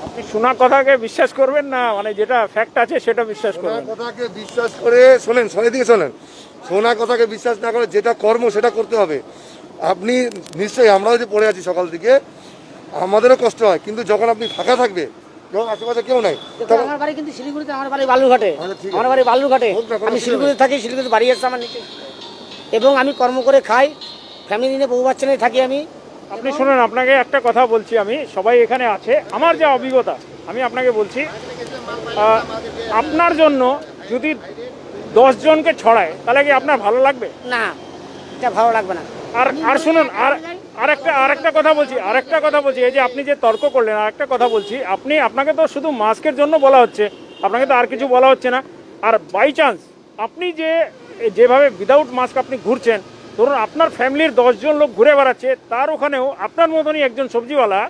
A: আপনি শোনা কথাকে বিশ্বাস করবেন না, মানে যেটা ফ্যাক্ট আছে সেটা বিশ্বাস
B: শোনা
A: করবেন।
B: কথাকে বিশ্বাস করে শোনেন, শোনা কথাকে বিশ্বাস না করে যেটা কর্ম সেটা করতে হবে। আপনি নিশ্চয়ই, আমরাও যে পড়ে আছি সকাল থেকে, আমাদেরও কষ্ট হয়, কিন্তু যখন আপনি ফাঁকা থাকবে, যখন আশেপাশে কেউ নাই, তখন
K: আমার বাড়ি কিন্তু শিলিগুড়িতে, আমার বাড়ি বালুরঘাটে।
B: আচ্ছা, ঠিক আছে।
K: আমার বাড়ি বালুরঘাটে,
B: হোক না, কোনো
K: আমি
B: অসুবিধা
K: শিলিগুড়িতে থাকি, শিলিগুড়িতে বাড়ি আসছে আমার নিচে, এবং আমি কর্ম করে খাই, ফ্যামিলি নিয়ে বউ বাচ্চা নিয়ে থাকি আমি।
A: আপনি শুনুন, আপনাকে একটা কথা বলছি, আমি সবাই এখানে আছে, আমার যা অভিজ্ঞতা আমি আপনাকে বলছি, আপনার জন্য যদি 10 জনকে ছড়ায় তাহলে কি আপনার ভালো লাগবে?
K: না, এটা ভালো লাগবে না।
A: আর শুনুন, আরেকটা কথা বলছি, এই যে আপনি যে তর্ক করলেন, আরেকটা কথা বলছি, আপনাকে তো শুধু মাস্কের জন্য বলা হচ্ছে, আপনাকে তো আর কিছু বলা হচ্ছে না। আর বাই চান্স আপনি যেভাবে উইদাউট মাস্ক আপনি ঘুরছেন, ধরুন আপনার ফ্যামিলির 10 জন লোক ঘুরে বেড়াচ্ছে, তার ওখানেও আপনার মতনই একজন সবজিওয়ালা,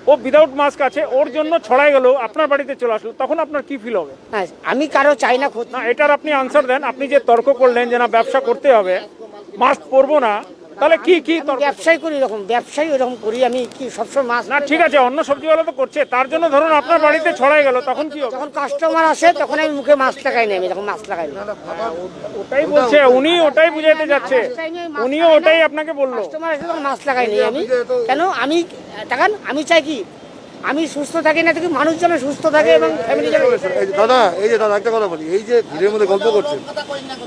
A: ও উইদাউট মাস্ক আছে, ওর জন্য ছড়াই গেল, আপনার বাড়িতে চলে আসলো, তখন আপনার কি ফিল হবে?
K: হ্যাঁ, আমি কারো চাই না ক্ষতি।
A: না, এটার আপনি আনসার দেন। আপনি যে তর্ক করলেন যে না ব্যবসা করতে হবে, মাস্ক পরবো না, তাহলে কি তর্ক?
K: ব্যবসায়ী করি, এরকম ব্যবসায়ী এরকম করি আমি, কি সবসময় মাস্ক
A: না ঠিক আছে, অন্য সবজিওয়ালা তো করছে, তার জন্য ধরুন আপনার বাড়িতে ছড়াই গেল, তখন কি হবে?
K: যখন কাস্টমার আসে তখন আমি মুখে মাস্ক লাগাই না, আমি যখন মাস্ক লাগাই না।
A: ওটাই বলছে উনি, ওটাই বুঝাইতে যাচ্ছে, উনিও ওটাই আপনাকে বললো।
K: কাস্টমার আসে তখন মাস্ক লাগাই নি আমি। কেন? আমি দেখেন, আমি চাই কি আমি সুস্থ থাকি, না থাকি মানুষ যেন সুস্থ থাকে এবং ফ্যামিলি যেন।
B: দাদা একটা কথা বলি, এই যে ভিড়ের মধ্যে গল্প করছেন,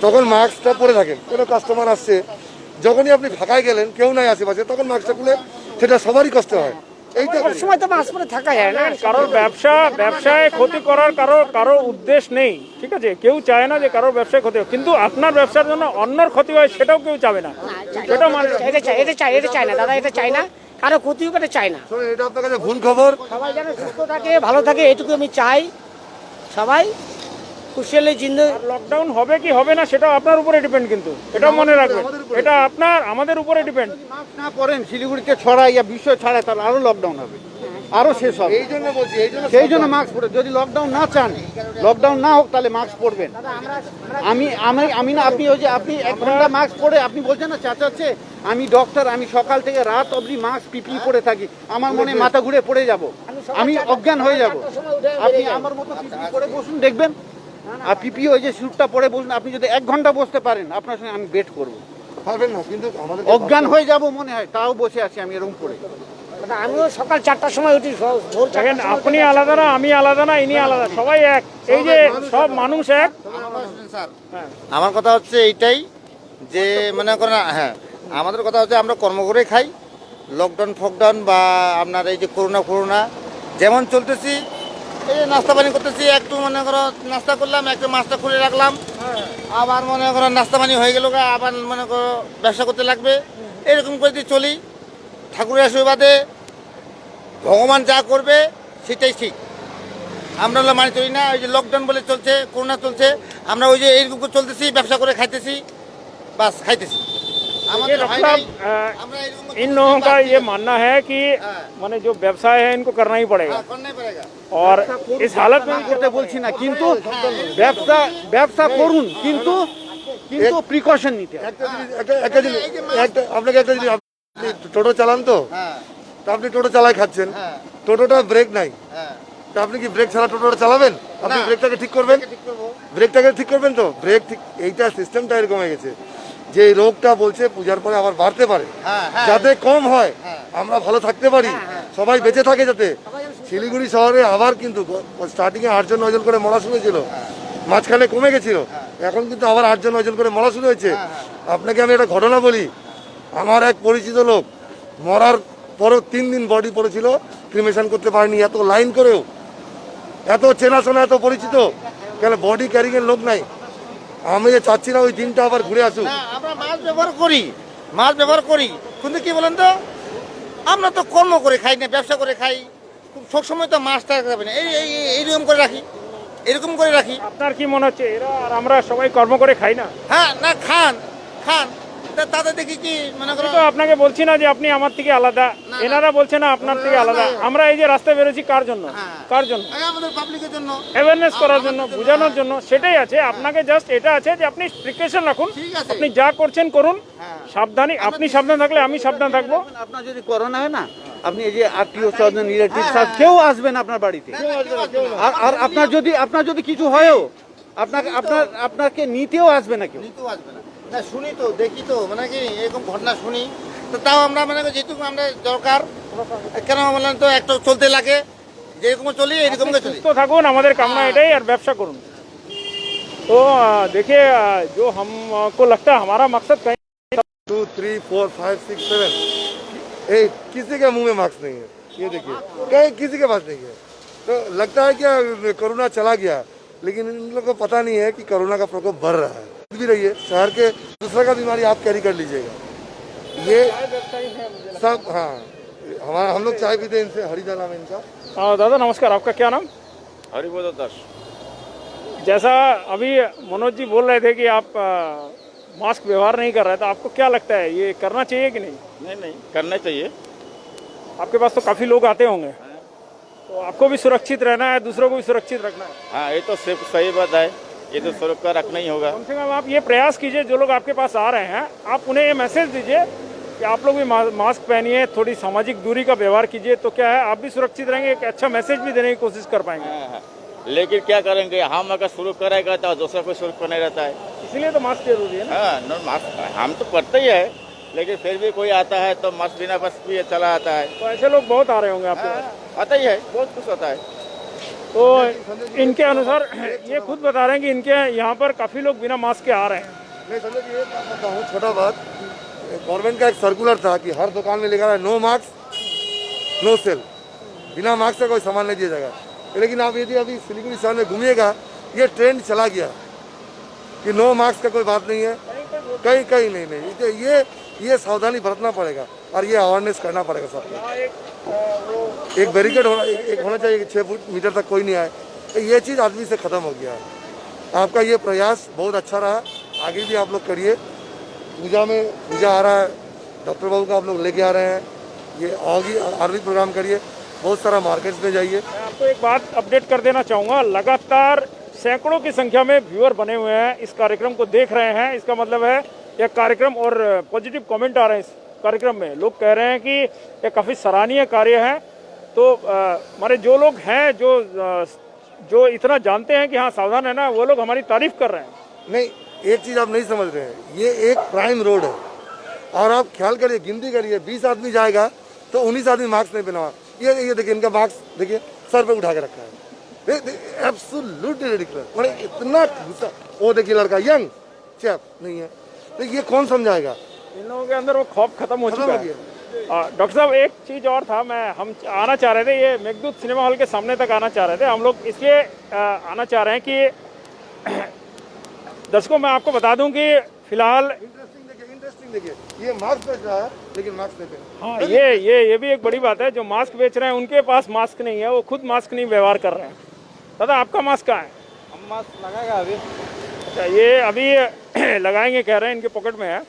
B: তখন মাস্কটা পরে থাকেন, কোনো কাস্টমার আসছে, যখনই আপনি ফাঁকায় গেলেন, কেউ নাই আশেপাশে, তখন মাস্কটা খুলে, সেটা সবারই কষ্ট হয়। এইটা
K: সময় তো মাস্ক পরে থাকা যায় না।
A: কারোর ব্যবসায় ক্ষতি করার কারো উদ্দেশ্য নেই, ঠিক আছে? কেউ চায় না যে কারোর ব্যবসায় ক্ষতি হয়, কিন্তু আপনার ব্যবসার জন্য অন্যর ক্ষতি হয় সেটাও কেউ চাবে না, সেটা মানে
K: এটা চাই না দাদা, এটা চাই না, কারো ক্ষতি হোক এটা চাই না।
B: এটা আপনার কাছে ভুল খবর।
K: সবাই যেন সুস্থ থাকে, ভালো থাকে, এটুকু আমি চাই। সবাই খুশিয়ালি জিন্দগি।
A: লকডাউন হবে কি হবে না সেটাও আপনার উপরে ডিপেন্ড, কিন্তু এটা মনে রাখবেন, এটা আমাদের উপরে ডিপেন্ড।
E: মাস্ক না পরেন, শিলিগুড়িতে ছড়ায় ইয়া বিশ্ব ছড়ায়, তাহলে আরো লকডাউন হবে, আরো শেষ হবে।
B: এই জন্য বলছি,
E: সেই জন্য মাস্ক পরে, যদি লকডাউন না চান, লকডাউন না হোক, তাহলে মাস্ক পরবেন। আমি না, আপনি ওই যে আপনি 1 ঘন্টা মাস্ক পরে আপনি বলছেন না চেঁচাচ্ছে, আমি ডক্টর, আমি সকাল থেকে রাত অবধি মাস্ক পিপি পরে থাকি, আমার মনে মাথা ঘুরে পড়ে যাব, আমি অজ্ঞান হয়ে যাব। আপনি আমার মতো পিপি পরে বসুন, দেখবেন। আর পিপি ওই যে স্যুটটা পরে বসুন, আপনি যদি 1 ঘন্টা বসতে পারেন, আপনার সঙ্গে আমি বেট করবো।
B: পারবেন না, কিন্তু আমাদের
E: অজ্ঞান হয়ে যাব মনে হয়, তাও বসে আছি আমি এরকম করে।
K: আমিও সকাল 4টার সময় উঠি, ভোর 4টার
A: দেখেন,
K: সময়
A: আপনি আলাদা না, আমি আলাদা না, ইনি আলাদা, সবাই এক, এই যে সব মানুষ এক।
L: আমার কথা হচ্ছে এইটাই যে মনে করেন, হ্যাঁ আমাদের কথা হচ্ছে আমরা কর্ম করে খাই, লকডাউন ফকডাউন বা আপনার এই যে করোনা যেমন চলতেছি, এই যে নাস্তা পানি করতেছি, একটু মনে করো নাস্তা করলাম, একটু মাছটা খুলে রাখলাম, আবার মনে করো নাস্তা পানি হয়ে গেল, আবার মনে করো ব্যবসা করতে লাগবে, এরকম করে দিয়ে চলি। ঠাকুরের আশীর্বাদে ভগবান যা করবে সেটাই ঠিক, আমরা মানি চলি না। ওই যে লকডাউন বলে চলছে, করোনা চলছে, আমরা ওই যে এইরকম চলতেছি, ব্যবসা করে খাইতেছি, বাস খাইতেছি।
A: इन लोगों का ये मानना है कि माने जो व्यवसाय है इनको करना ही पड़ेगा, और इस हालत में
E: করতে বলছি না, কিন্তু ব্যবসা করুন, কিন্তু প্রিকশন নিতে হবে।
B: আপনাকে একটা জিনিস, আপনি টোটো চালান তো আপনি টোটো চালাই খাচ্ছেন, টোটোটা ব্রেক নাই, তা আপনি কি ব্রেক ছাড়া টোটোটা চালাবেন? আপনি ব্রেকটাকে ঠিক করবেন, তো ব্রেক ঠিক, এইটা সিস্টেমটা এরকম হয়ে গেছে যে এই রোগটা বলছে পূজার পরে আবার বাড়তে পারে, যাতে কম হয়, আমরা ভালো থাকতে পারি, সবাই বেঁচে থাকে যাতে। শিলিগুড়ি শহরে আবার কিন্তু স্টার্টিংয়ে 8 জন 9 জন করে মরা শুরু হয়েছিল, মাঝখানে কমে গেছিল, এখন কিন্তু আবার 8 জন 9 জন করে মরা শুরু হয়েছে। আপনাকে আমি একটা ঘটনা বলি, আমার এক পরিচিত লোক মরার পরেও 3 দিন বডি পড়েছিল, ক্রিমেশন করতে পারেনি, এত লাইন করেও, এত চেনাশোনা, এত পরিচিত, কেন বডি ক্যারিংয়ের লোক নাই, আমি যে চাচ্ছি না ওই দিনটা আবার ঘুরে আসুক।
L: না আমরা মাছ ব্যবহার করি কিন্তু কি বলেন তো আমরা তো কর্ম করে খাই না, ব্যবসা করে খাই, সবসময় তো মাছটা যাবে না, এইরকম করে রাখি, এরকম করে রাখি।
A: আপনার কি মনে হচ্ছে এরা আর আমরা সবাই কর্ম করে খাই না?
L: হ্যাঁ না খান তাদের দেখি কি মনে করো।
A: তো আপনাকে বলছি না যে আপনি আমার থেকে আলাদা, এনারা বলছে না আপনার থেকে আলাদা। আমরা এই যে রাস্তায় বেরোচ্ছি কার জন্য? কার জন্য?
L: আমাদের পাবলিকের জন্য,
A: অ্যাওয়ারনেস করার জন্য, বোঝানোর জন্য। সেটাই আছে। আপনাকে জাস্ট এটা আছে যে আপনি প্রিকশন রাখুন, আপনি যা করছেন করুন, সাবধানী। আপনি সাবধান থাকলে আমি সাবধান থাকবো।
E: আপনার যদি করোনা হয় না, আপনি এই যে আত্মীয় স্বজন রিলেটিভ কেউ আসবেন আপনার বাড়িতে। আর আপনার যদি কিছু হয়ও আপনাকে নিতেও আসবে না কেউ।
L: না শুনি তো, দেখি তো, মানে কি এরকম ঘটনা শুনি তো, তাও আমরা মানে যেটুকু আমরা দরকার কেন বললেন তো একটু চলতে লাগে, যেরকম চলি এরকম চলি।
A: সুস্থ থাকুন, আমাদের কামনা এটাই, আর ব্যবসা করুন। তো देखिए जो हमको लगता है हमारा मकसद कहीं
B: 2 3 4 5 6 7 8 किसी के मुंह में मास्क नहीं है, ये देखिए कहीं किसी के पास नहीं है। तो लगता है कि कोरोना चला गया, लेकिन इन लोगों को पता नहीं है कि कोरोना का प्रकोप बढ़ रहा है। भी रहिए, शहर के दूसरा का बीमारी आप कैरी कर लीजिएगा। ये सब हाँ, हम लोग चाय पीते हैं इनसे, हरिदा नाम है इनका।
A: दादा नमस्कार, आपका क्या नाम?
M: हरिबोध दास।
A: जैसा अभी मनोज जी बोल रहे थे कि आप मास्क व्यवहार नहीं कर रहे, तो आपको क्या लगता है ये करना चाहिए कि नहीं?
M: नहीं करना चाहिए।
A: आपके पास तो काफ़ी लोग आते होंगे, तो आपको भी सुरक्षित रहना है, दूसरों को भी सुरक्षित रखना है।
M: हाँ ये तो सिर्फ सही बात है, ये तो सुरक्षा रखना ही होगा।
A: कम से कम आप ये प्रयास कीजिए, जो लोग आपके पास आ रहे हैं आप उन्हें ये मैसेज दीजिए कि आप लोग भी मास्क पहनिए, थोड़ी सामाजिक दूरी का व्यवहार कीजिए, तो क्या है आप भी सुरक्षित रहेंगे, एक अच्छा मैसेज भी देने की कोशिश कर पाएंगे।
M: लेकिन क्या करेंगे, हम अगर शुरू करेगा तो दूसरा कोई शुरू नहीं रहता है,
A: इसीलिए तो मास्क जरूरी है ना।
M: हाँ मास्क हम तो पड़ते ही है, लेकिन फिर भी कोई आता है तो मास्क बिना बस भी चला आता है।
A: तो ऐसे लोग बहुत आ रहे होंगे आपके पास?
M: आता ही है, बहुत कुछ होता है।
A: तो इनके अनुसार ये खुद बता रहे हैं कि इनके यहाँ पर काफ़ी लोग बिना मास्क के आ रहे हैं।
B: नहीं समझो, ये बताता हूँ छोटा बात, गवर्नमेंट का एक सर्कुलर था कि हर दुकान में लिखा है नो मास्क नो सेल, बिना मास्क से कोई सामान नहीं दिया जाएगा। लेकिन आप यदि अभी सिलीगुड़ी शहर में घूमिएगा, ये ट्रेंड चला गया कि नो मास्क का कोई बात नहीं है, कहीं नहीं। तो ये सावधानी बरतना पड़ेगा और ये अवेयरनेस करना पड़ेगा सबको। एक बैरिकेड होना चाहिए कि 6 फुट मीटर तक कोई नहीं आए। तो ये चीज़ आदमी से ख़त्म हो गया है। आपका ये प्रयास बहुत अच्छा रहा, आगे भी आप लोग करिए। पूजा आ रहा है, डॉक्टर बाबू का आप लोग लेके आ रहे हैं, ये आगे प्रोग्राम करिए, बहुत सारा मार्केट्स में जाइए।
A: मैं आपको एक बात अपडेट कर देना चाहूँगा, लगातार सैकड़ों की संख्या में व्यूअर बने हुए हैं, इस कार्यक्रम को देख रहे हैं। इसका मतलब है यह कार्यक्रम, और पॉजिटिव कमेंट आ रहे हैं इस कार्यक्रम में, लोग कह रहे हैं कि यह काफ़ी सराहनीय कार्य है। तो हमारे जो लोग हैं जो इतना जानते हैं कि हाँ सावधान है ना, वो लोग हमारी तारीफ कर रहे हैं।
B: नहीं, एक चीज़ आप नहीं समझ रहे हैं, ये एक प्राइम रोड है और आप ख्याल करिए, गिनती करिए, 20 आदमी जाएगा तो 19 आदमी मास्क नहीं पहना। ये देखिए इनका मास्क देखिए सर पे उठा के रखा है, एब्सोल्युटली रिडिकुलस। मतलब इतना गुस्सा। वो देखिए लड़का यंग चैप नहीं है, तो ये कौन समझाएगा?
A: इन लोगों के अंदर वो खौफ खत्म हो चुका है। डॉक्टर साहब एक चीज़ और था, हम आना चाह रहे थे, ये मेघदूत सिनेमा हॉल के सामने तक आना चाह रहे थे हम लोग, इसलिए आना चाह रहे हैं कि दर्शकों मैं आपको बता दूं कि फिलहाल
B: इंटरेस्टिंग देखिए, ये मास्क बेच रहा है लेकिन मास्क नहीं पहना।
A: हाँ ये भी एक बड़ी बात है, जो मास्क बेच रहे हैं उनके पास मास्क नहीं है, वो खुद मास्क नहीं व्यवहार कर रहे हैं। दादा आपका मास्क कहाँ है?
E: हम मास्क लगाएगा अभी।
A: अच्छा, ये अभी लगाएंगे कह रहे हैं, इनके पॉकेट में है।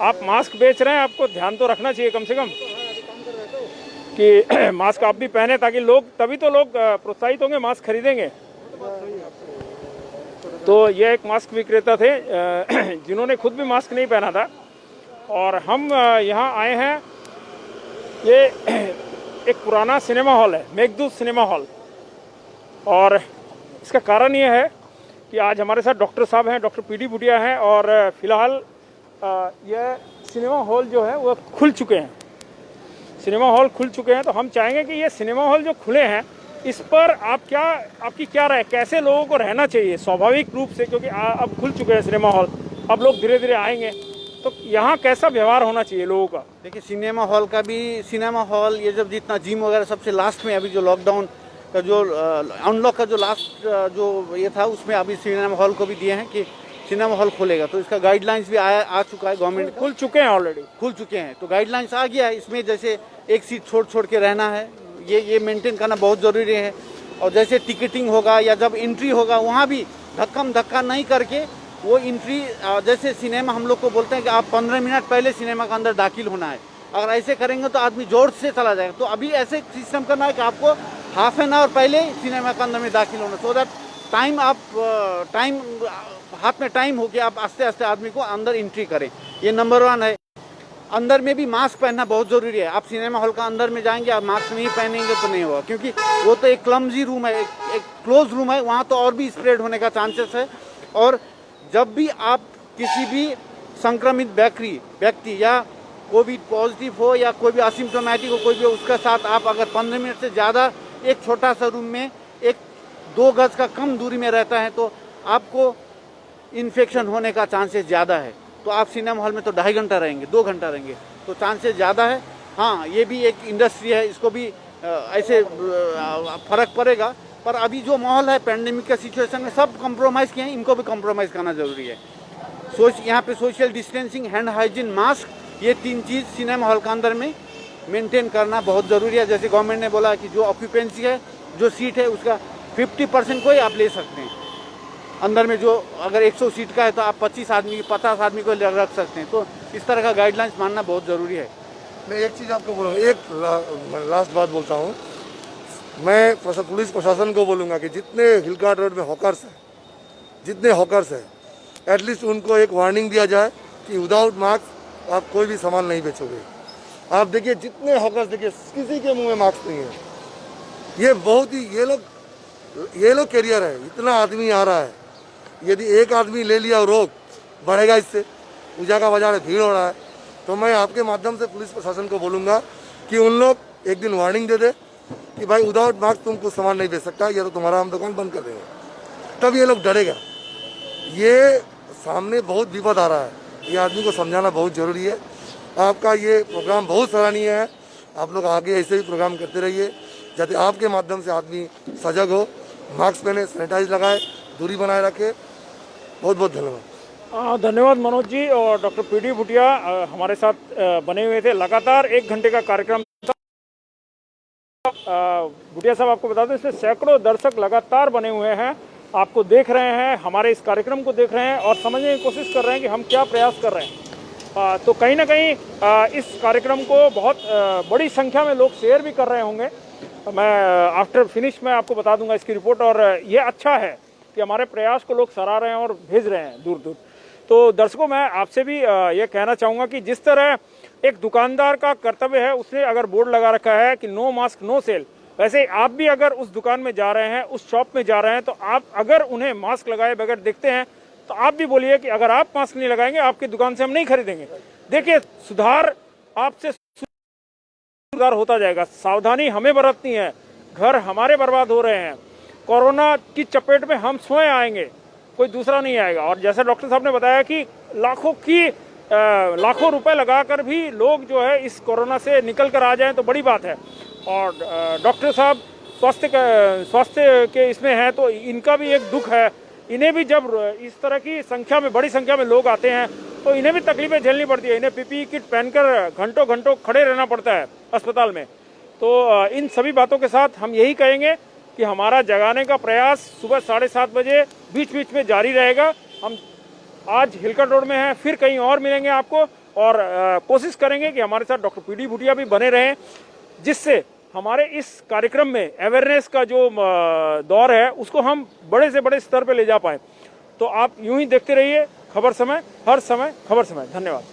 A: आप मास्क बेच रहे हैं, आपको ध्यान तो रखना चाहिए कम से कम कि मास्क आप भी पहने, ताकि लोग, तभी तो लोग प्रोत्साहित होंगे, मास्क खरीदेंगे। तो ये एक मास्क विक्रेता थे जिन्होंने खुद भी मास्क नहीं पहना था, और हम यहाँ आए हैं। ये एक पुराना सिनेमा हॉल है, मेघदूत सिनेमा हॉल, और इसका कारण ये है कि आज हमारे साथ डॉक्टर साहब हैं, डॉक्टर पीडी भूटिया हैं, और फिलहाल यह सिनेमा हॉल जो है वो खुल चुके हैं, सिनेमा हॉल खुल चुके हैं। तो हम चाहेंगे कि ये सिनेमा हॉल जो खुले हैं, इस पर आपकी क्या राय, कैसे लोगों को रहना चाहिए स्वाभाविक रूप से, क्योंकि अब खुल चुके हैं सिनेमा हॉल, अब लोग धीरे धीरे आएंगे, तो यहाँ कैसा व्यवहार होना चाहिए लोगों का?
E: देखिए सिनेमा हॉल ये जब जितना जिम वगैरह सबसे लास्ट में, अभी जो लॉकडाउन का जो अनलॉक का जो लास्ट जो ये था, उसमें अभी सिनेमा हॉल को भी दिए हैं कि सिनेमा हॉल खोलेगा। तो इसका गाइडलाइंस भी आ चुका है, गवर्नमेंट
C: खुल चुके हैं, ऑलरेडी
E: खुल चुके हैं। तो गाइडलाइंस आ गया है, इसमें जैसे एक सीट छोड़ के रहना है, ये मेंटेन करना बहुत ज़रूरी है। और जैसे टिकटिंग होगा या जब एंट्री होगा वहाँ भी धक्का नहीं करके वो एंट्री, जैसे सिनेमा हम लोग को बोलते हैं कि आप 15 मिनट पहले सिनेमा के अंदर दाखिल होना है, अगर ऐसे करेंगे तो आदमी जोर से चला जाएगा। तो अभी ऐसे सिस्टम करना है कि आपको हाफ एन आवर पहले सिनेमा के अंदर में दाखिल होना, सो दैट टाइम हाथ में टाइम हो गया, आप आस्ते आस्ते आदमी को अंदर एंट्री करें। ये नंबर 1 है। अंदर में भी मास्क पहनना बहुत ज़रूरी है। आप सिनेमा हॉल का अंदर में जाएंगे, आप मास्क नहीं पहनेंगे तो नहीं होगा, क्योंकि वो तो एक क्लमजी रूम है, एक क्लोज रूम है, वहाँ तो और भी स्प्रेड होने का चांसेस है। और जब भी आप किसी भी संक्रमित व्यक्ति या कोविड पॉजिटिव हो या कोई भी असिम्प्टोमेटिक हो, कोई भी उसके साथ आप अगर 15 मिनट से ज़्यादा एक छोटा सा रूम में 1-2 गज का कम दूरी में रहता है तो आपको इन्फेक्शन होने का चांसेस ज़्यादा है। तो आप सिनेमा हॉल में तो 2.5 घंटा रहेंगे, 2 घंटा रहेंगे, तो चांसेस ज़्यादा है। हाँ, ये भी एक इंडस्ट्री है, इसको भी ऐसे फर्क पड़ेगा। पर अभी जो माहौल है पैंडेमिक का सिचुएशन में सब कंप्रोमाइज़ किए हैं, इनको भी कंप्रोमाइज़ करना ज़रूरी है। यहाँ पे social distancing, hand hygiene, mask, ये 3 चीज़ सिनेमा हॉल के अंदर में मेंटेन करना बहुत ज़रूरी है। जैसे गवर्नमेंट ने बोला कि जो ऑक्यूपेंसी है, जो सीट है उसका 50% को ही आप ले सकते हैं अंदर में। जो अगर 100 सीट का है तो आप 50 आदमी को रख सकते हैं। तो इस तरह का गाइडलाइंस मानना बहुत ज़रूरी है।
B: मैं एक चीज़ आपको बोलूँगा, एक लास्ट बात बोलता हूँ। मैं पुलिस प्रशासन को बोलूँगा कि जितने हिलकाट रोड में हॉकर्स हैं, एटलीस्ट उनको एक वार्निंग दिया जाए कि विदाउट मास्क आप कोई भी सामान नहीं बेचोगे। आप देखिए जितने हॉकर्स, देखिए किसी के मुंह में मास्क नहीं है। ये बहुत ही ये लोग कैरियर है, इतना आदमी आ रहा है, यदि एक आदमी ले लिया और रोक बढ़ेगा, इससे पूजा का बाजार भीड़ हो रहा है। तो मैं आपके माध्यम से पुलिस प्रशासन को बोलूँगा कि उन लोग एक दिन वार्निंग दे दे कि भाई विदाउट मास्क तुम कुछ सामान नहीं बेच सकता, या तो तुम्हारा हम दुकान बंद कर देंगे, तब ये लोग डरेगा। ये सामने बहुत विपद आ रहा है, ये आदमी को समझाना बहुत ज़रूरी है। आपका ये प्रोग्राम बहुत सराहनीय है, आप लोग आगे ऐसे ही प्रोग्राम करते रहिए, जाते आपके माध्यम से आदमी सजग हो, मास्क पहने, सैनिटाइज लगाए, दूरी बनाए रखे। बहुत बहुत धन्यवाद।
C: धन्यवाद मनोज जी। और डॉक्टर पीडी भूटिया हमारे साथ बने हुए थे, लगातार 1 घंटे का कार्यक्रम था। भूटिया साहब, आपको बता दें इसमें सैकड़ों दर्शक लगातार बने हुए हैं, आपको देख रहे हैं, हमारे इस कार्यक्रम को देख रहे हैं और समझने की कोशिश कर रहे हैं कि हम क्या प्रयास कर रहे हैं। तो कहीं ना कहीं इस कार्यक्रम को बहुत बड़ी संख्या में लोग शेयर भी कर रहे होंगे। मैं आफ्टर फिनिश में आपको बता दूंगा इसकी रिपोर्ट। और ये अच्छा है कि हमारे प्रयास को लोग सराह रहे हैं और भेज रहे हैं दूर दूर। तो दर्शकों, मैं आपसे भी ये कहना चाहूँगा कि जिस तरह एक दुकानदार का कर्तव्य है, उसने अगर बोर्ड लगा रखा है कि नो मास्क नो सेल, वैसे आप भी अगर उस दुकान में जा रहे हैं, उस शॉप में जा रहे हैं, तो आप अगर उन्हें मास्क लगाए बगैर देखते हैं तो आप भी बोलिए कि अगर आप मास्क नहीं लगाएंगे आपकी दुकान से हम नहीं खरीदेंगे। देखिए, सुधार आपसे सुधार होता जाएगा। सावधानी हमें बरतनी है, घर हमारे बर्बाद हो रहे हैं, कोरोना की चपेट में हम स्वयं आएंगे, कोई दूसरा नहीं आएगा। और जैसा डॉक्टर साहब ने बताया कि लाखों रुपए लगाकर भी लोग जो है इस कोरोना से निकल कर आ जाएं तो बड़ी बात है। और डॉक्टर साहब स्वास्थ्य के इसमें हैं तो इनका भी एक दुख है। इन्हें भी जब इस तरह की संख्या में, बड़ी संख्या में लोग आते हैं तो इन्हें भी तकलीफें झेलनी पड़ती है। इन्हें पीपीई किट पहनकर घंटों घंटों खड़े रहना पड़ता है अस्पताल में। तो इन सभी बातों के साथ हम यही कहेंगे कि हमारा जगाने का प्रयास सुबह 7:30 बजे बीच बीच में जारी रहेगा। हम आज हिलकट रोड में हैं, फिर कहीं और मिलेंगे आपको, और कोशिश करेंगे कि हमारे साथ डॉक्टर पीडी भूटिया भी बने रहें, जिससे हमारे इस कार्यक्रम में अवेयरनेस का जो दौर है उसको हम बड़े से बड़े स्तर पर ले जा पाएँ। तो आप यूं ही देखते रहिए खबर समय, हर समय खबर समय। धन्यवाद।